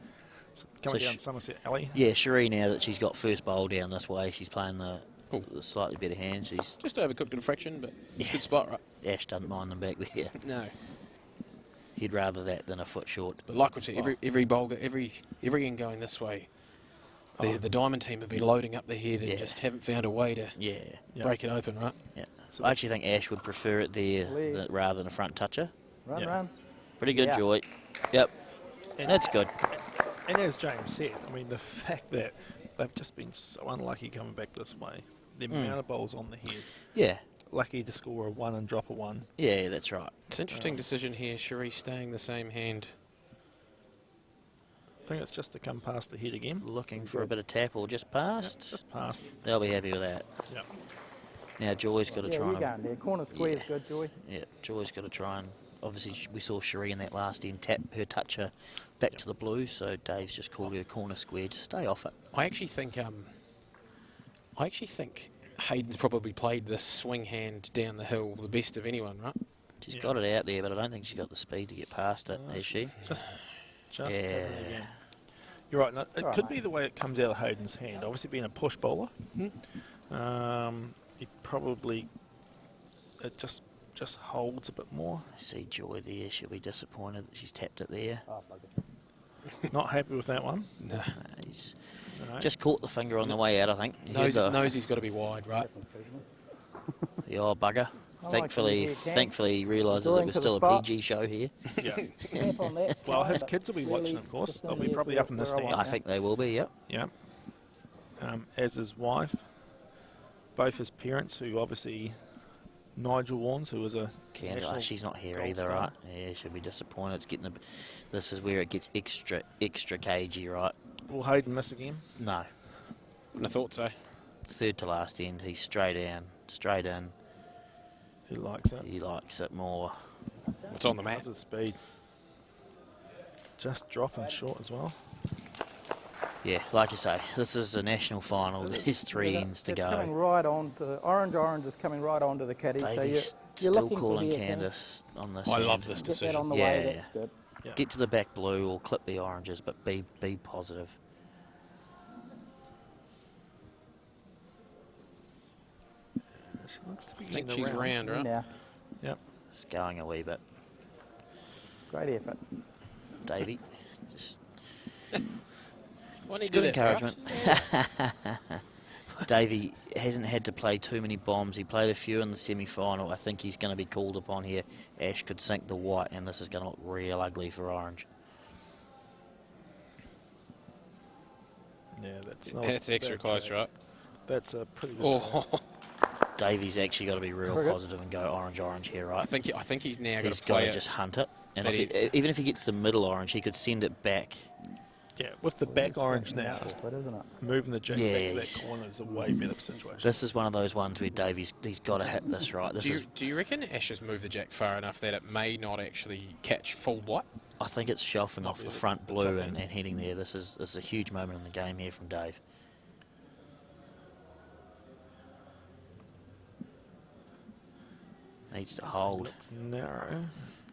So coming So down Somerset Alley. Yeah, Cherie, now that she's got first bowl down this way, she's playing the Oh. slightly better hand. She's Just overcooked in a fraction, but good spot, right? Ash doesn't mind them back there. No. He'd rather that than a foot short. But like we said, every bowler, every end going this way, the Diamond team have been loading up the head and Yeah. just haven't found a way to Yeah. break it open, right? Yeah. So I actually think Ash would prefer it there rather than a front toucher. Run, Yeah. run. Pretty good, Yeah. Joy. Yep. And That's good. And as James said, I mean, the fact that they've just been so unlucky coming back this way, the amount of bowls on the head, Yeah. lucky to score a 1 and drop a 1. Yeah, that's right. It's an interesting decision here. Cherie staying the same hand. I think it's just to come past the head again. Looking for a bit of tap or just past. Just past. They'll be happy with that. Yeah. Now Joy's got to Yeah, try you're and going there. Corner square's Yeah. good, Joy. yeah, Joy's got to try and obviously we saw Cherie in that last end tap her toucher back to the blue, so Dave's just called her corner square to stay off it. I actually think Hayden's probably played this swing hand down the hill the best of anyone, right? She's Yeah. got it out there, but I don't think she's got the speed to get past it, has she? Just Yeah. again. You're right. No, it Alright, could mate. be the way it comes out of Hayden's hand. Obviously, being a push bowler, he probably it just holds a bit more. I see Joy there, she'll be disappointed that she's tapped it there. Oh, bugger. Not happy with that one. No. He's No. just caught the finger on the way out, I think. He had Knows he's got to be wide, right? the old bugger. I like Thankfully, when you hear thankfully he realises it Going was to the still a spot. PG show here. Yeah. Camp on that Well, side, his but kids will be really watching, of course. just They'll in be here probably where- up in the where I stands. want I now. think they will be, yep. Yeah. As his wife, both his parents, who obviously Nigel Warnes, who was a Canada, national she's not here gold either, star. right? Yeah, she'll be disappointed. It's getting this is where it gets extra cagey, right? Will Hayden miss again? No, Wouldn't have thought so. third to last end. He's straight in. He likes it. He likes it more. What's on the How's mat? his speed? Just dropping short as well. Yeah, like I say, this is a national final. There's 3 Yeah, ends to it's coming go. right on to the orange is coming right onto the caddy. So you're Davey's still looking for calling the attempt. Candace on this. I love hand. this Get that decision. on the Yeah, way, yeah. that's good. Yeah. Get to the back blue or clip the oranges, but be positive. She looks to be I think getting she's round, right? Now, Yep. It's going a wee bit. great effort. Davey, just Why do you it's do good that for us? encouragement. Davey hasn't had to play too many bombs. He played a few in the semi-final. I think he's going to be called upon here. Ash could sink the white, and this is going to look real ugly for orange. Yeah, that's not. That's extra close, right? That's a pretty good. Oh, Davey's actually got to be real Cricket. positive and go orange here, I right? think he's now got He's to got play to it. just hunt it. And But even if he gets the middle orange, he could send it back. Yeah, with the back orange now, But isn't it? moving the jig Yeah, back to that he's- corner is a way better situation. This is one of those ones where he's got to hit this right. This Do is, you reckon Ash has moved the jack far enough that it may not actually catch full white? I think it's shelving Might off be the the front top blue end. and heading there. This is a huge moment in the game here from Dave. Needs to hold. Looks narrow.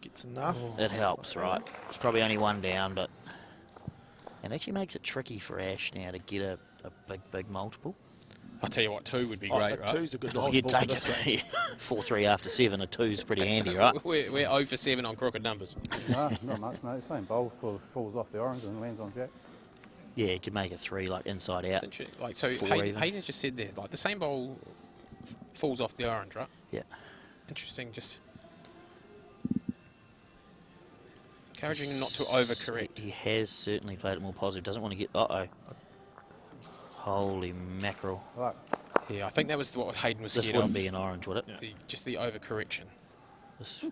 Gets enough. It helps, right? It's probably only one down, but it actually makes it tricky for Ash now to get a big multiple. I'll tell you what, 2 would be Oh, great, the right? two's a good Oh, you'd multiple take for this game. it. 4-3 after 7. A 2's pretty handy, right? We're 0 for 7 on crooked numbers. No, not much, mate. Same bowl falls off the orange and lands on jack. Yeah, you could make a 3 like inside out. It's interesting. Like, so 4 Hayden, even. Hayden just said there, like the same bowl falls off the orange, right? Yeah. Interesting, just encouraging him not to overcorrect. He has certainly played it more positive. Doesn't want to get. Uh-oh. Holy mackerel. Right. Yeah, I think that was what Hayden was This scared wouldn't of. be an orange, would it? Yeah. Just the overcorrection. This...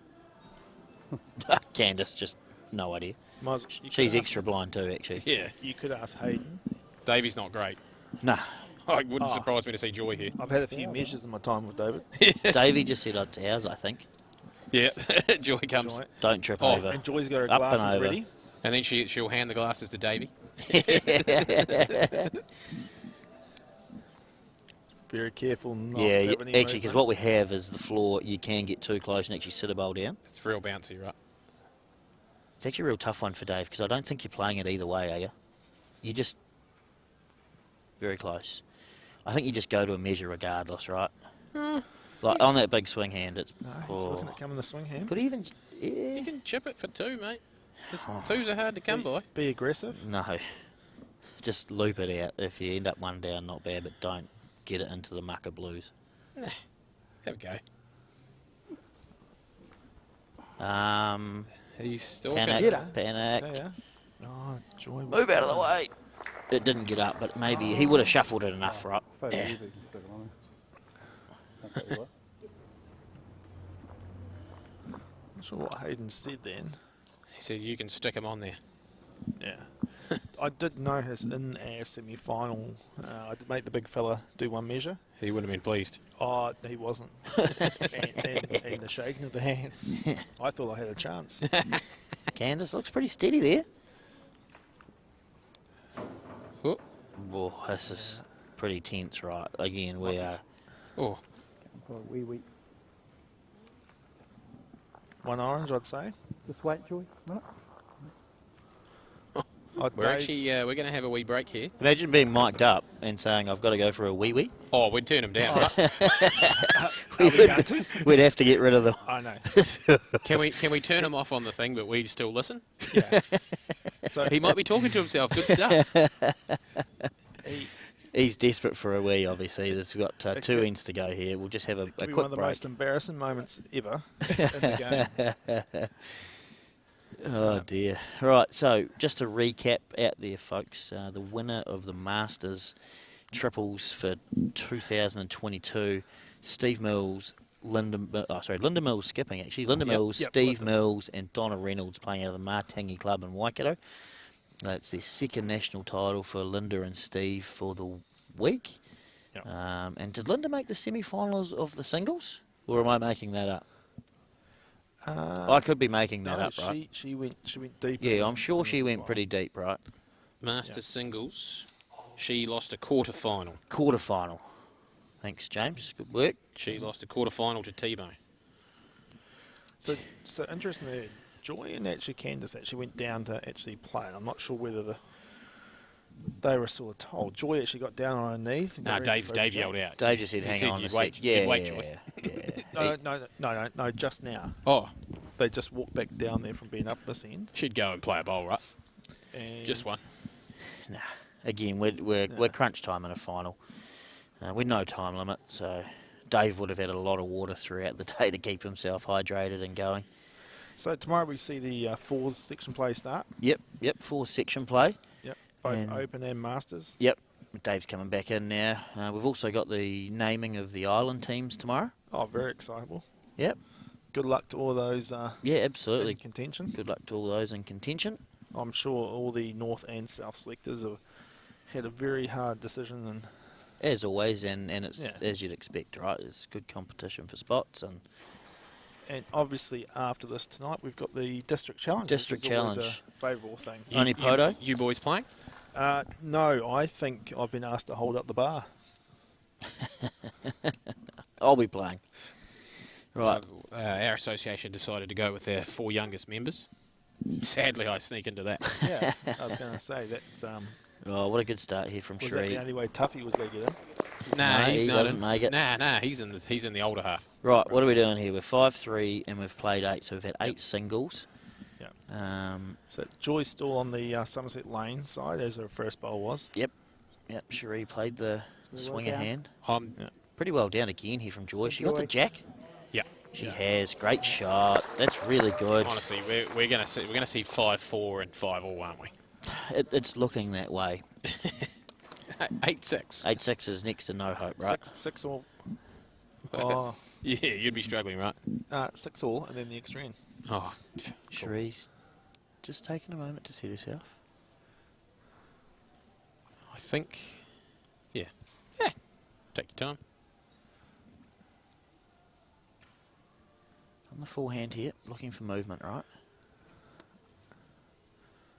Candace, just no idea. Might as- you could She's ask- extra blind too, actually. Yeah, You could ask Hayden. Davey's not great. Nah. It wouldn't Oh. surprise me to see Joy here. I've had a few measures in my time with David. Davey just said to ours, I think. Yeah, Joy comes. Joy. Don't trip Oh, over. And Joy's got her Up and glasses over. ready. And then she'll hand the glasses to Davey. Very careful not Yeah, to have any actually, because movement. what we have is the floor, you can get too close and actually sit a bowl down. It's real bouncy, right? It's actually a real tough one for Dave, because I don't think you're playing it either way, are you? You just... Very close. I think you just go to a measure regardless, right? Like, on that big swing hand, it's... No, he's looking at coming the swing hand. Could even... You Yeah. can chip it for 2, mate. Twos are hard to come by. Be aggressive. No. Just loop it out. If you end up one down, not bad, but don't get it into the mucker blues. Have a go. He's still Panic, panic. Yeah, yeah. Oh, Joy. Move out of the way. It didn't get up, but maybe he would have shuffled it enough, right? Fairly Yeah. easy to stick it on there. Okay, what? Not sure what Hayden said then. He said you can stick him on there. Yeah. I did notice in our semi-final, I did make the big fella do one measure. He would have been pleased. Oh, he wasn't. and the shaking of the hands. I thought I had a chance. Candace looks pretty steady there. Oh, Whoa, this is pretty tense, right? Again, we are... oh. For a wee. One orange, I'd say. Just wait, Joy. A minute. We're actually we're going to have a wee break here. Imagine being mic'd up and saying, I've got to go for a wee-wee. Oh, we'd turn him down. Right? We'd have to get rid of the... I know. Can we turn him off on the thing, but we still listen? Yeah. So He might be talking to himself. Good stuff. he He's desperate for a wee, obviously. There's got It 2 could- ends to go here. We'll just have a could be quick one of the break. most embarrassing moments ever in the game. Oh dear. Right, so just to recap out there, folks, the winner of the Masters triples for 2022, Steve Mills, Linda Mills skipping actually. Linda Mills, yep, Steve Linda. Mills, and Donna Reynolds playing out of the Martangi Club in Waikato. It's their second national title for Linda and Steve for the week. Yep. And did Linda make the semi-finals of the singles, or am I making that up? I could be making that No, up, right? she went deep. Yeah, in I'm sure singles she as went well. pretty deep, right? Masters singles. She lost a quarter-final. Quarter-final. Thanks, James. Good work. She lost a quarter-final to T-Bone. So interesting there. Joy and actually Candace actually went down to actually play. And I'm not sure whether they were sort of told. Joy actually got down on her knees. And No, got ready for Dave a yelled jump. out. Dave just said, He hang said on you'd a wait- sec. you'd Yeah, wait, yeah, Joy. yeah. No, just now. Oh, They just walked back down there from being up this end. she'd go and play a bowl, right? And Just one. Nah. Again, we're crunch time in a final. With no time limit, so Dave would have had a lot of water throughout the day to keep himself hydrated and going. So tomorrow we see the fours section play start. Yep, 4 section play. Yep, both And- Open and Masters. Yep, Dave's coming back in now. We've also got the naming of the island teams tomorrow. Oh, very excitable. Yep, Good luck to all those yeah, absolutely. in contention. Good luck to all those in contention. I'm sure all the North and South selectors have had a very hard decision, and As always, and it's Yeah. as you'd expect, right? It's good competition for spots, and obviously after this tonight we've got the District Challenge. District which is always Challenge. a favourable thing. Only Poto? You boys playing? No, I think I've been asked to hold up the bar. I'll be playing. Right. Our association decided to go with their 4 youngest members. Sadly, I sneak into that. Yeah, I was going to say that. Oh, what a good start here from Was that the Sheree. only way Tuffy was going to get in? Nah, No, he's he not doesn't in. make it. Nah, he's in the older half. Right, what are we doing here? We're 5-3 and we've played 8, so we've had 8 singles. Yeah. So Joy's still on the Somerset Lane side, as her first bowl was. Yep, Sheree played the swinger down. hand. I'm Pretty well down again here from Joy. She got the Joy. jack. yeah. She has. Great shot. That's really good. Honestly, we're gonna see 5-4 and 5-all, aren't we? It's looking that way. 8-6. 8-6 is next to no hope, right? Six all. Oh, Yeah, you'd be struggling, right? 6 all, and then the extra end. Oh, Sheree's just taking a moment to set herself. I think. Yeah. Take your time. On the full hand here, looking for movement, right?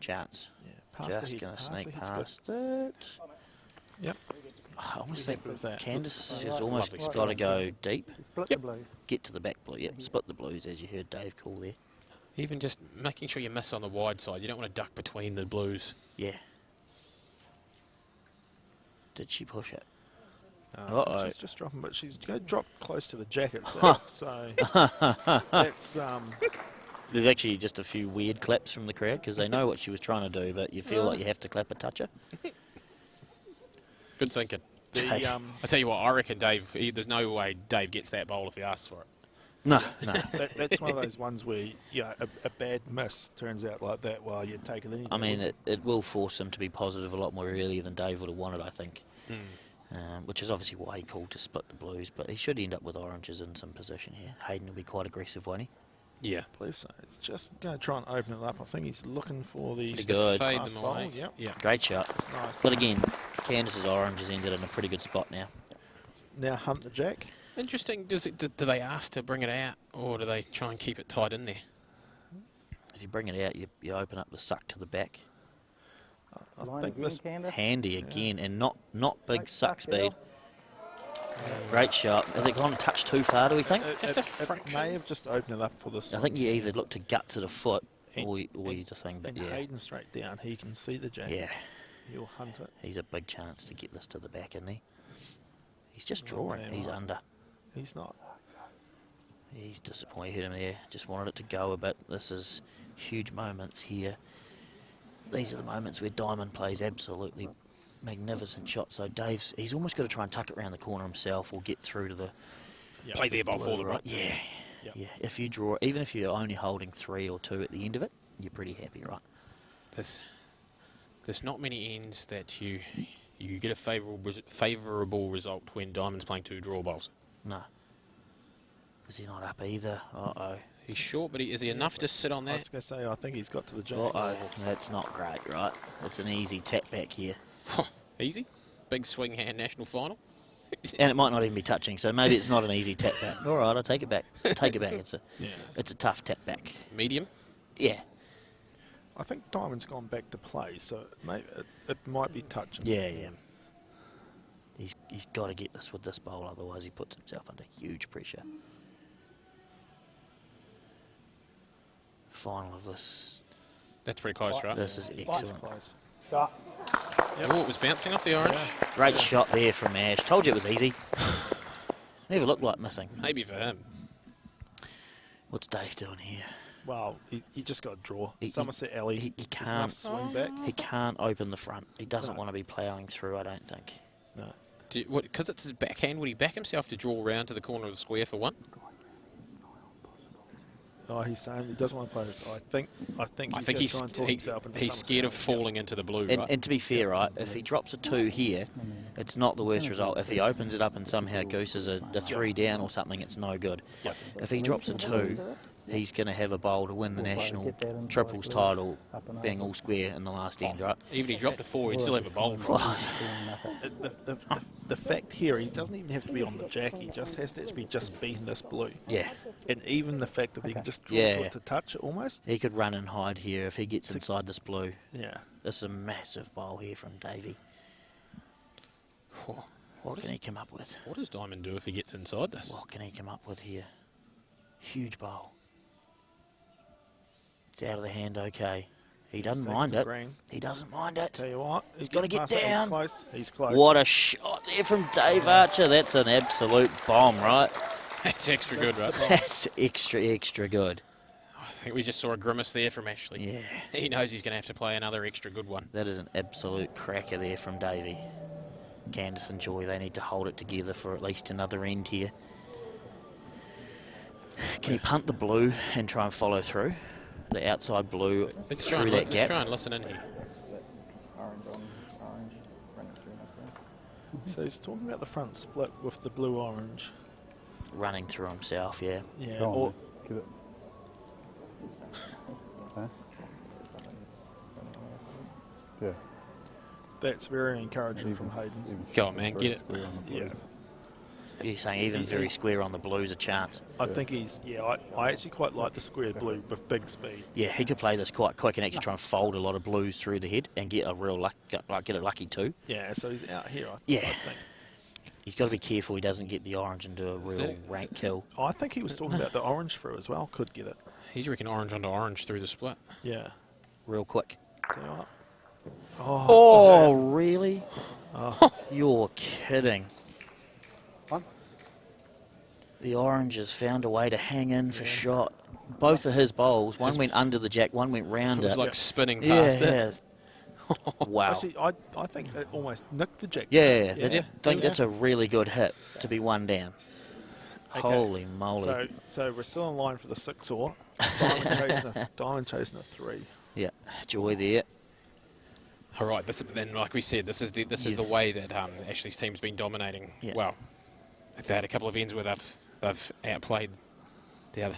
chance. Yeah, past Just the going head. to Past sneak the head's good. past it. Yep. I almost Happy think with that. Candice Yeah, has I almost like got to go deep, Split Yep. the blues. get to the back blue. Yep, split the blues, as you heard Dave call there. Even just making sure you miss on the wide side. You don't want to duck between the blues. Yeah. Did she push it? No, she's just dropping, but she's dropped close to the jacket, so that's There's actually just a few weird claps from the crowd because they know what she was trying to do, but you feel like you have to clap a toucher. Good thinking. the I tell you what, I reckon Dave. There's no way Dave gets that bowl if he asks for it. No, no. that's one of those ones where a bad miss turns out like that. Well, you take it in. I mean, it will force him to be positive a lot more earlier than Dave would have wanted, I think. Which is obviously why he called to split the blues, but he should end up with oranges in some position here. Hayden will be quite aggressive, won't he? Yeah. I believe so. It's just going to try and open it up. I think he's looking for the Pretty good. Fade fast them bowl. away. Yep, Yeah. Great shot. it's nice. But again, Candice's orange has ended in a pretty good spot now. Now hunt the jack. Interesting. Do they ask to bring it out, or do they try and keep it tight in there? If you bring it out, you open up the suck to the back. I Line think again, this Candace. Handy again, and not big Right, suck suck, girl. speed. Great shot. Has it gone a touch too far, do we think? Just a it fraction. may have just opened it up for this. I think you either look to gut to the foot, And- or you just think, but And yeah. Hayden straight down. He can see the jack. Yeah, He'll hunt it. he's a big chance to get this to the back, isn't he? He's just Oh, drawing. damn He's right. under. He's not. He's disappointed. Hit him there. Just wanted it to go a bit. This is huge moments here. These are the moments where Diamond plays absolutely magnificent shots. So he's almost got to try and tuck it around the corner himself or get through to the Yep. Play there by blue, for the right. Yeah, Yep. yeah. If you draw, even if you're only holding 3 or 2 at the end of it, you're pretty happy, right? There's not many ends that you get a favourable result when Diamond's playing 2 draw bowls. No. Is he not up either? Uh-oh. He's short, but is he enough to sit on I that? was going to say, I think he's got to the jack. Uh-oh. That's not great, right? It's an easy tap back here. Easy. Big swing hand national final. And it might not even be touching, so maybe it's not an easy tap back. All right, I'll take it back. Take it back. Yeah. It's a tough tap back. Medium. Yeah. I think Diamond's gone back to play, so it might be touching. Yeah, yeah. He's got to get this with this bowl, otherwise he puts himself under huge pressure. Final of this. That's pretty close, right? This is It's excellent. close. Shot. Oh, it was bouncing off the orange. Great shot there from Ash. Told you it was easy. Never looked like missing. Maybe for him. What's Dave doing here? Well, he just got a draw. He- Somerset Alley. he There's can't- enough swing back. He can't open the front. He doesn't No. want to be ploughing through, I don't think. No. Because it's his backhand, would he back himself to draw round to the corner of the square for 1? Oh, he's saying he doesn't want to play this. I think I he's think going to he's try and talk himself into he's Somerset scared of Alley. falling into the blue, And, right? and to be fair, right, if he drops a 2 here, it's not the worst result. If he opens it up and somehow gooses a 3 down or something, it's no good. If he drops a 2, he's going to have a bowl to win the national triples title, being all square in the last end, right? Even if he dropped a 4, he'd still have a bowl. The fact here, he doesn't even have to be on the jack. He just has to be just beating this blue. Yeah, And even the fact that he can just draw Yeah. to it to touch it almost. he could run and hide here if he gets inside this blue. Yeah. This is a massive bowl here from Davey. What can he come up with? What does Diamond do if he gets inside this? What can he come up with here? Huge bowl. It's out of the hand, okay. He doesn't Stacks mind of it. green. He doesn't mind it. Tell you what, he's gotta get down. He's close. He's close. What a shot there from Dave Archer. That's an absolute bomb, right? That's extra good, right? That's extra good. I think we just saw a grimace there from Ashley. Yeah, He knows he's going to have to play another extra good one. that is an absolute cracker there from Davey. Candice and Joy, they need to hold it together for at least another end here. Can he punt the blue and try and follow through? The outside blue Let's try, through and, that let's gap. try and listen in here. Orange on orange. Running through nothing. So he's talking about the front split with the blue-orange. Running through himself, yeah. Yeah. Go on, Or, man. Give it. Huh? Yeah. that's very encouraging from Hayden. Go on, man, get it. Yeah. You're saying even very square on the blues a chance. I think he's, I actually quite like the square blue with big speed. Yeah, he could play this quite quick and actually try and fold a lot of blues through the head and get a get a lucky two. Yeah, so he's out here, I Yeah. think. He's got to be careful he doesn't get the orange into a real rank kill. I think he was talking about the orange through as well, could get it. He's reckon orange onto orange through the split. Yeah. Real quick. Tell you what. Oh, really? Oh. You're kidding. One. The orange has found a way to hang in for shot. Both of his bowls, one went under the jack, one went round It was it. like spinning past it. Yeah. Wow. Actually, I think it almost nicked the jack. Yeah, Yeah. I think that's a really good hit to be one down. Okay. Holy moly. So we're still in line for the 6 or. Diamond chasing a 3. Yeah, joy there. All right, then like we said, this is the way that Ashley's team's been dominating. Yeah. Well, they had a couple of ends where they've outplayed the other.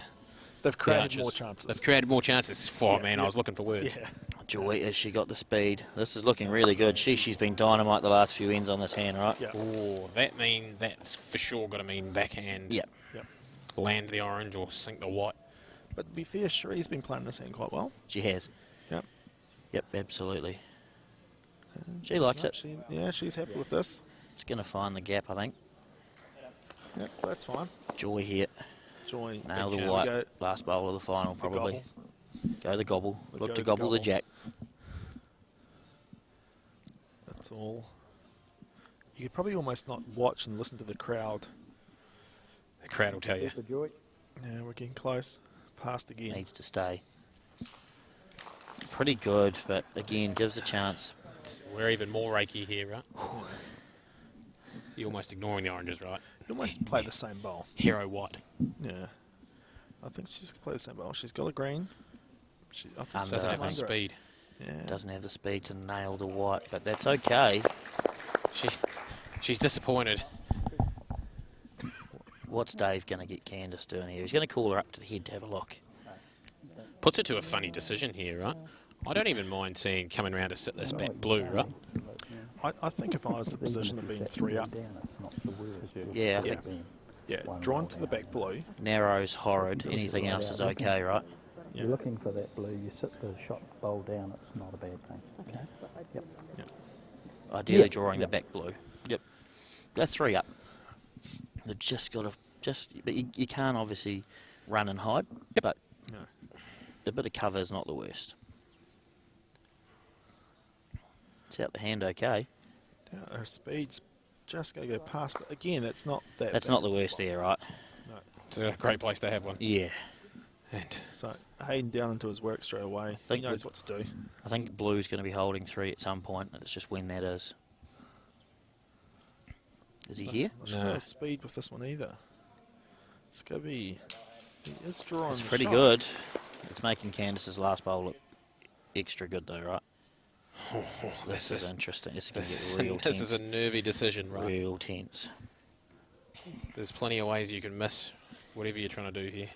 They've created archers. more chances. They've created more chances. Oh, Yeah, man, yeah. I was looking for words. Yeah. Joy, has she got the speed? This is looking really good. She's been dynamite the last few ends on this hand, right? Yeah. Oh, that's for sure got to mean backhand. Yep. Yep. Land the orange or sink the white. But to be fair, Cherie's been playing this hand quite well. She has. Yep. Yep, absolutely. She likes it. She's happy with this. It's going to find the gap, I think. Yep, that's fine. Joy here. Joy. Nail the chance. white. Go Last bowl of the final, probably. gobble. Go the gobble. We'll Look go to the gobble the gobble. jack. That's all. You could probably almost not watch and listen to the crowd. The crowd will tell you. The joy. Yeah, we're getting close. Passed again. Needs to stay. Pretty good, but again, gives a chance. We're even more raky here, right? You're almost ignoring the oranges, right? You almost play the same bowl. Hero white. Yeah. I think she's going to play the same bowl. She's got a green. I think Under, she's Doesn't have the I think. speed. Yeah. Doesn't have the speed to nail the white, but that's okay. She's disappointed. What's Dave going to get Candice doing here? He's going to call her up to the head to have a look. Puts it to a funny decision here, right? I don't even mind seeing coming around to sit this back blue, right? I think if I was in the position of being 3 up, Yeah, I think drawn to the back blue. narrow's horrid. Anything else is okay, right? You're looking for that blue. You sit the shot bowl down. It's not a bad thing. Okay. Yep. Ideally Yeah, drawing the back blue. Yep. They're 3 up. They've just got to, but you can't obviously run and hide, but No. a bit of cover is not the worst. It's out the hand okay. Yeah, her speed's just going to go past. But again, that's not that That's bad. not the worst there, right? No. It's a great place to have one. Yeah. And So Hayden down into his work straight away. He Think knows that- what to do. I think blue's going to be holding 3 at some point. It's just when that is. Is he here? Not sure No. about his speed with this one either. It's going to be... He is drawing It's the pretty shot. good. It's making Candice's last bowl look extra good though, right? this is is interesting. It's going to this, get real this tense. is a nervy decision, right? Real tense. There's plenty of ways you can miss whatever you're trying to do here.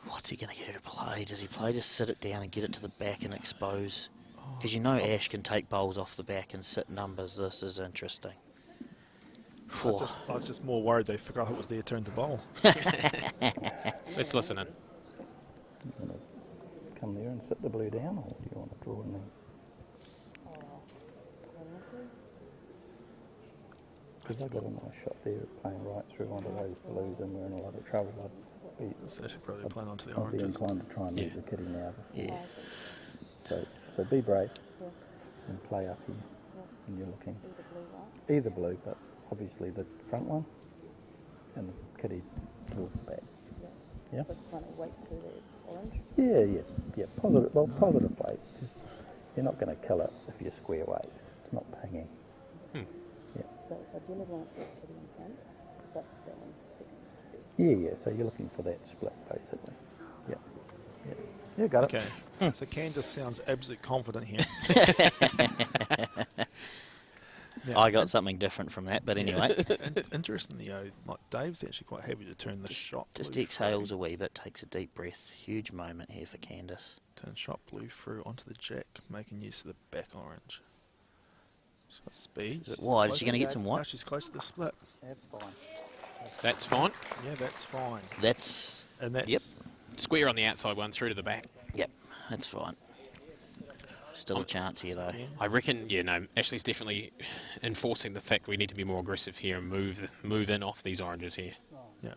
What's he going to get her to play? Does he play to sit it down and get it to the back and expose? Because you know Ash can take bowls off the back and sit numbers. This is interesting. I was just more worried they forgot it was their turn to bowl. Let's listen in. You want to come there and sit the blue down, or do you want to draw in there? Because I got a nice shot there playing right through onto those blues, and we're in a lot of trouble. I'd be, So she probably playing onto the I'd be oranges. inclined to try and leave Yeah. the kitty now. Yeah. So be brave and play up here when you're looking. Either blue, but obviously the front one and the kitty towards the back. Yeah? Yeah. Positive, well, positive way. You're not going to kill it if you're square weight. It's not pinging. Yeah, so you're looking for that split, basically. Yeah, got it. Okay. So Candice sounds absolutely confident here. Now, I got something different from that, but anyway. Interestingly, like Dave's actually quite happy to turn the shot Just blue exhales through. a wee bit, takes a deep breath. Huge moment here for Candice. Turn shot blue through onto the jack, making use of the back orange. She's got speed. Is it wide? Is she going to get some No, wide? she's close to the split. That's fine. That's fine. Yeah, that's fine. That's And that's Yep. Square on the outside one through to the back. Yep, that's fine. Still a chance here though. I reckon, yeah, no, Ashley's definitely enforcing the fact we need to be more aggressive here and move in off these oranges here. Yeah.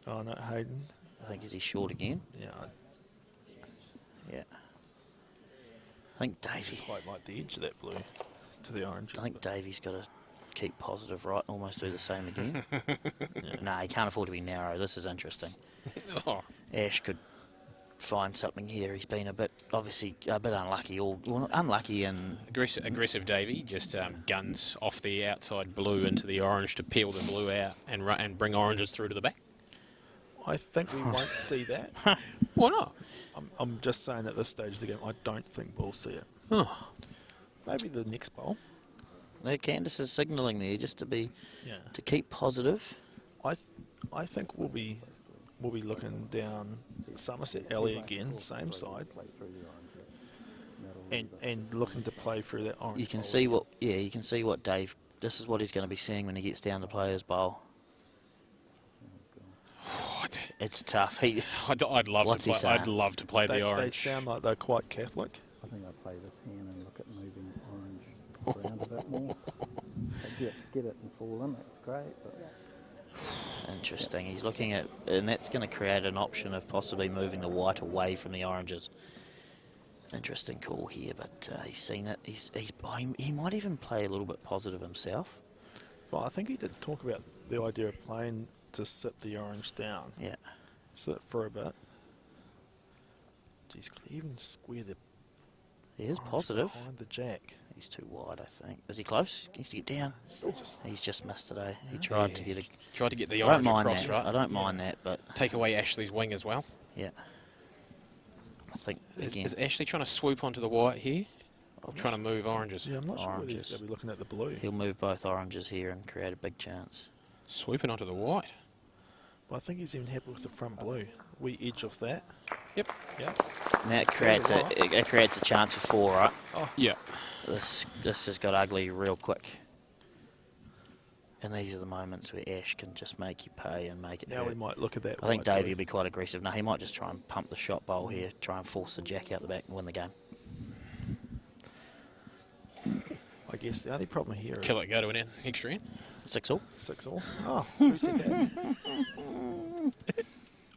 Oh no, Hayden. I think is he short again? Yeah, I Yeah. I think Davey. quite like the edge of that blue to the orange. I think Davey's got to keep positive, right? And almost do the same again. Nah, he can't afford to be narrow. This is interesting. Oh, Ash could find something here. He's been obviously a bit unlucky. Unlucky and aggressive Davey just guns off the outside blue into the orange to peel the blue out and bring oranges through to the back. I think we won't see that. Why not? I'm just saying at this stage of the game, I don't think we'll see it. Oh, Maybe the next bowl. no, Candice is signalling there just to Yeah. keep positive. I think we'll be looking down Somerset Alley again, same side, and looking to play through that orange. You can bowl see again. you can see what Dave. This is what he's going to be seeing when he gets down to Players Bowl. It's tough. I'd love What's to he play. saying? I'd love to play They the orange. sound like they're quite Catholic. I think I'd play this hand and look at moving orange around a bit more. Get it and fall in, that's great. But Interesting. He's looking at, and that's going to create an option of possibly moving the white away from the oranges. Interesting call here, but he's seen it. He might even play a little bit positive himself. Well, I think he did talk about the idea of playing to sit the orange down, Yeah. sit for a bit. Geez, could he even square the He is orange positive. behind the jack? He's too wide, I think. Is he close? He needs to get down. Still just He's just missed today. He tried to get a... Tried to get the I don't orange mind across, that. right? I don't mind that, but Take away Ashley's wing as well. yeah. I think, again... Is Ashley trying to swoop onto the white here? Or trying to move oranges? yeah, I'm not sure whether he's Oranges. going to be looking at the blue. He'll move both oranges here and create a big chance. Swooping onto the white. But I think he's even happy with the front blue. We edge off that. Yep. Yeah. And that creates it creates a chance for 4, right? Yeah. This has got ugly real quick. And these are the moments where Ash can just make you pay and make it Now hurt. we might look at that. I think white Davey blue. will be quite aggressive. No, he might just try and pump the shot bowl here, try and force the jack out the back and win the game. I guess the only problem here is Kill it, go to an extra end. 6-all. 6-all. Oh, who said that?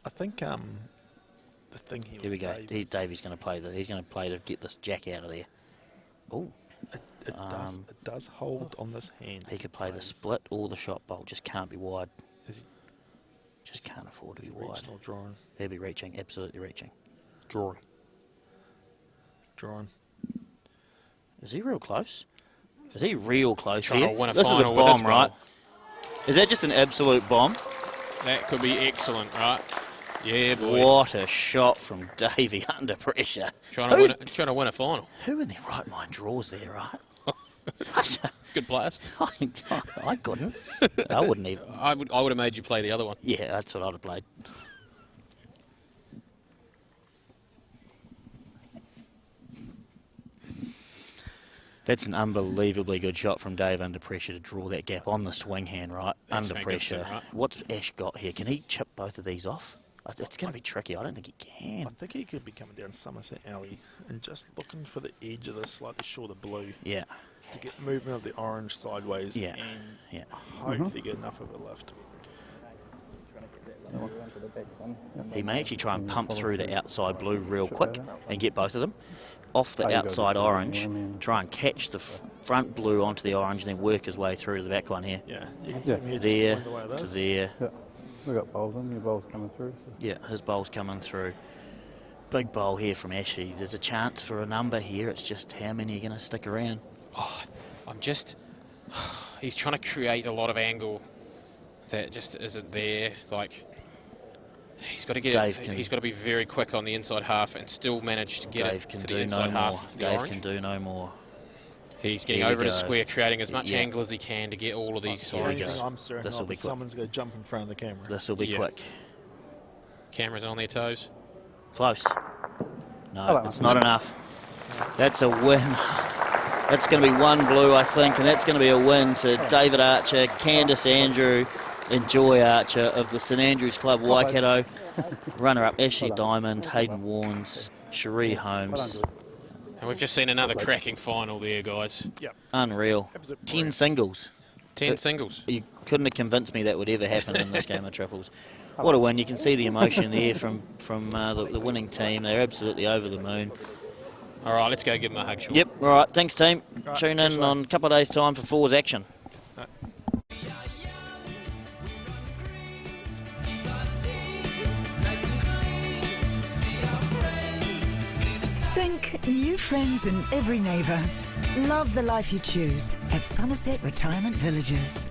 I think the thing here. Here we with go. Dave is Davey's going to play. He's going to play to get this jack out of there. Oh, It does hold on this hand. he could play the Plays. split or the shot bowl. Just can't be wide. Is he- Just can't afford to is be he wide. reaching or drawing? He'll be reaching. Absolutely reaching. Drawing. Drawing. Is he real close? Is he real close Trying here? to win a This is a final with this bomb, right? goal. Is that just an absolute bomb? That could be excellent, right? Yeah, boy. What a shot from Davey under pressure. Trying to win a final. Who in their right mind draws there, right? Good players. I couldn't. I wouldn't even. I would have made you play the other one. Yeah, that's what I'd have played. That's an unbelievably good shot from Dave under pressure to draw that gap on the swing hand, right? That's Under magnificent, pressure. right? What's Ash got here? Can he chip both of these off? It's going to be tricky. I don't think he I can. think he could be coming down Somerset Alley and just looking for the edge of this slightly shorter blue Yeah, to get movement of the orange sideways Yeah. and yeah. hope they get enough of a lift. He may actually try and pump through the outside blue real quick and get both of them. Off the outside orange, try and catch the front blue onto the orange and then work his way through to the back one here. Yeah, you can see him here just There pulling away at to this. there. yeah, we got bowls in. Your bowls coming through. So. Yeah, his bowl's coming through. Big bowl here from Ashley. There's a chance for a number here. It's just how many are going to stick around. Oh, he's trying to create a lot of angle that just isn't there. Like, he's got to get Dave it. can- He's got to be very quick on the inside half and still manage to get Dave it can to do the no inside more. half of the Dave orange. can do no more. He's getting Here we over to go. square, creating as much Yeah. angle as he can to get all of these The only oranges. thing I'm staring This'll at be is quick. someone's going to jump in front of the camera. This will be Yeah. quick. Cameras on their toes. Close. No, Hello. it's not enough. That's a win. That's going to be one blue, I think, and that's going to be a win to David Archer, Candice Andrew, and Joy Archer of the St Andrews Club Waikato. Runner-up Ashley Diamond, Hayden Warnes, Cherie Holmes. And we've just seen another cracking final there, guys. Yep. Unreal. 10 singles. 10 singles. You couldn't have convinced me that would ever happen in this game of triples. What a win. You can see the emotion there from the winning team. They're absolutely over the moon. All right, let's go give them a hug, Sean. Yep, all right. Thanks, team. Right, Tune in thanks, on a couple of days' time for Fours action. Think new friends and every neighbour. Love the life you choose at Somerset Retirement Villages.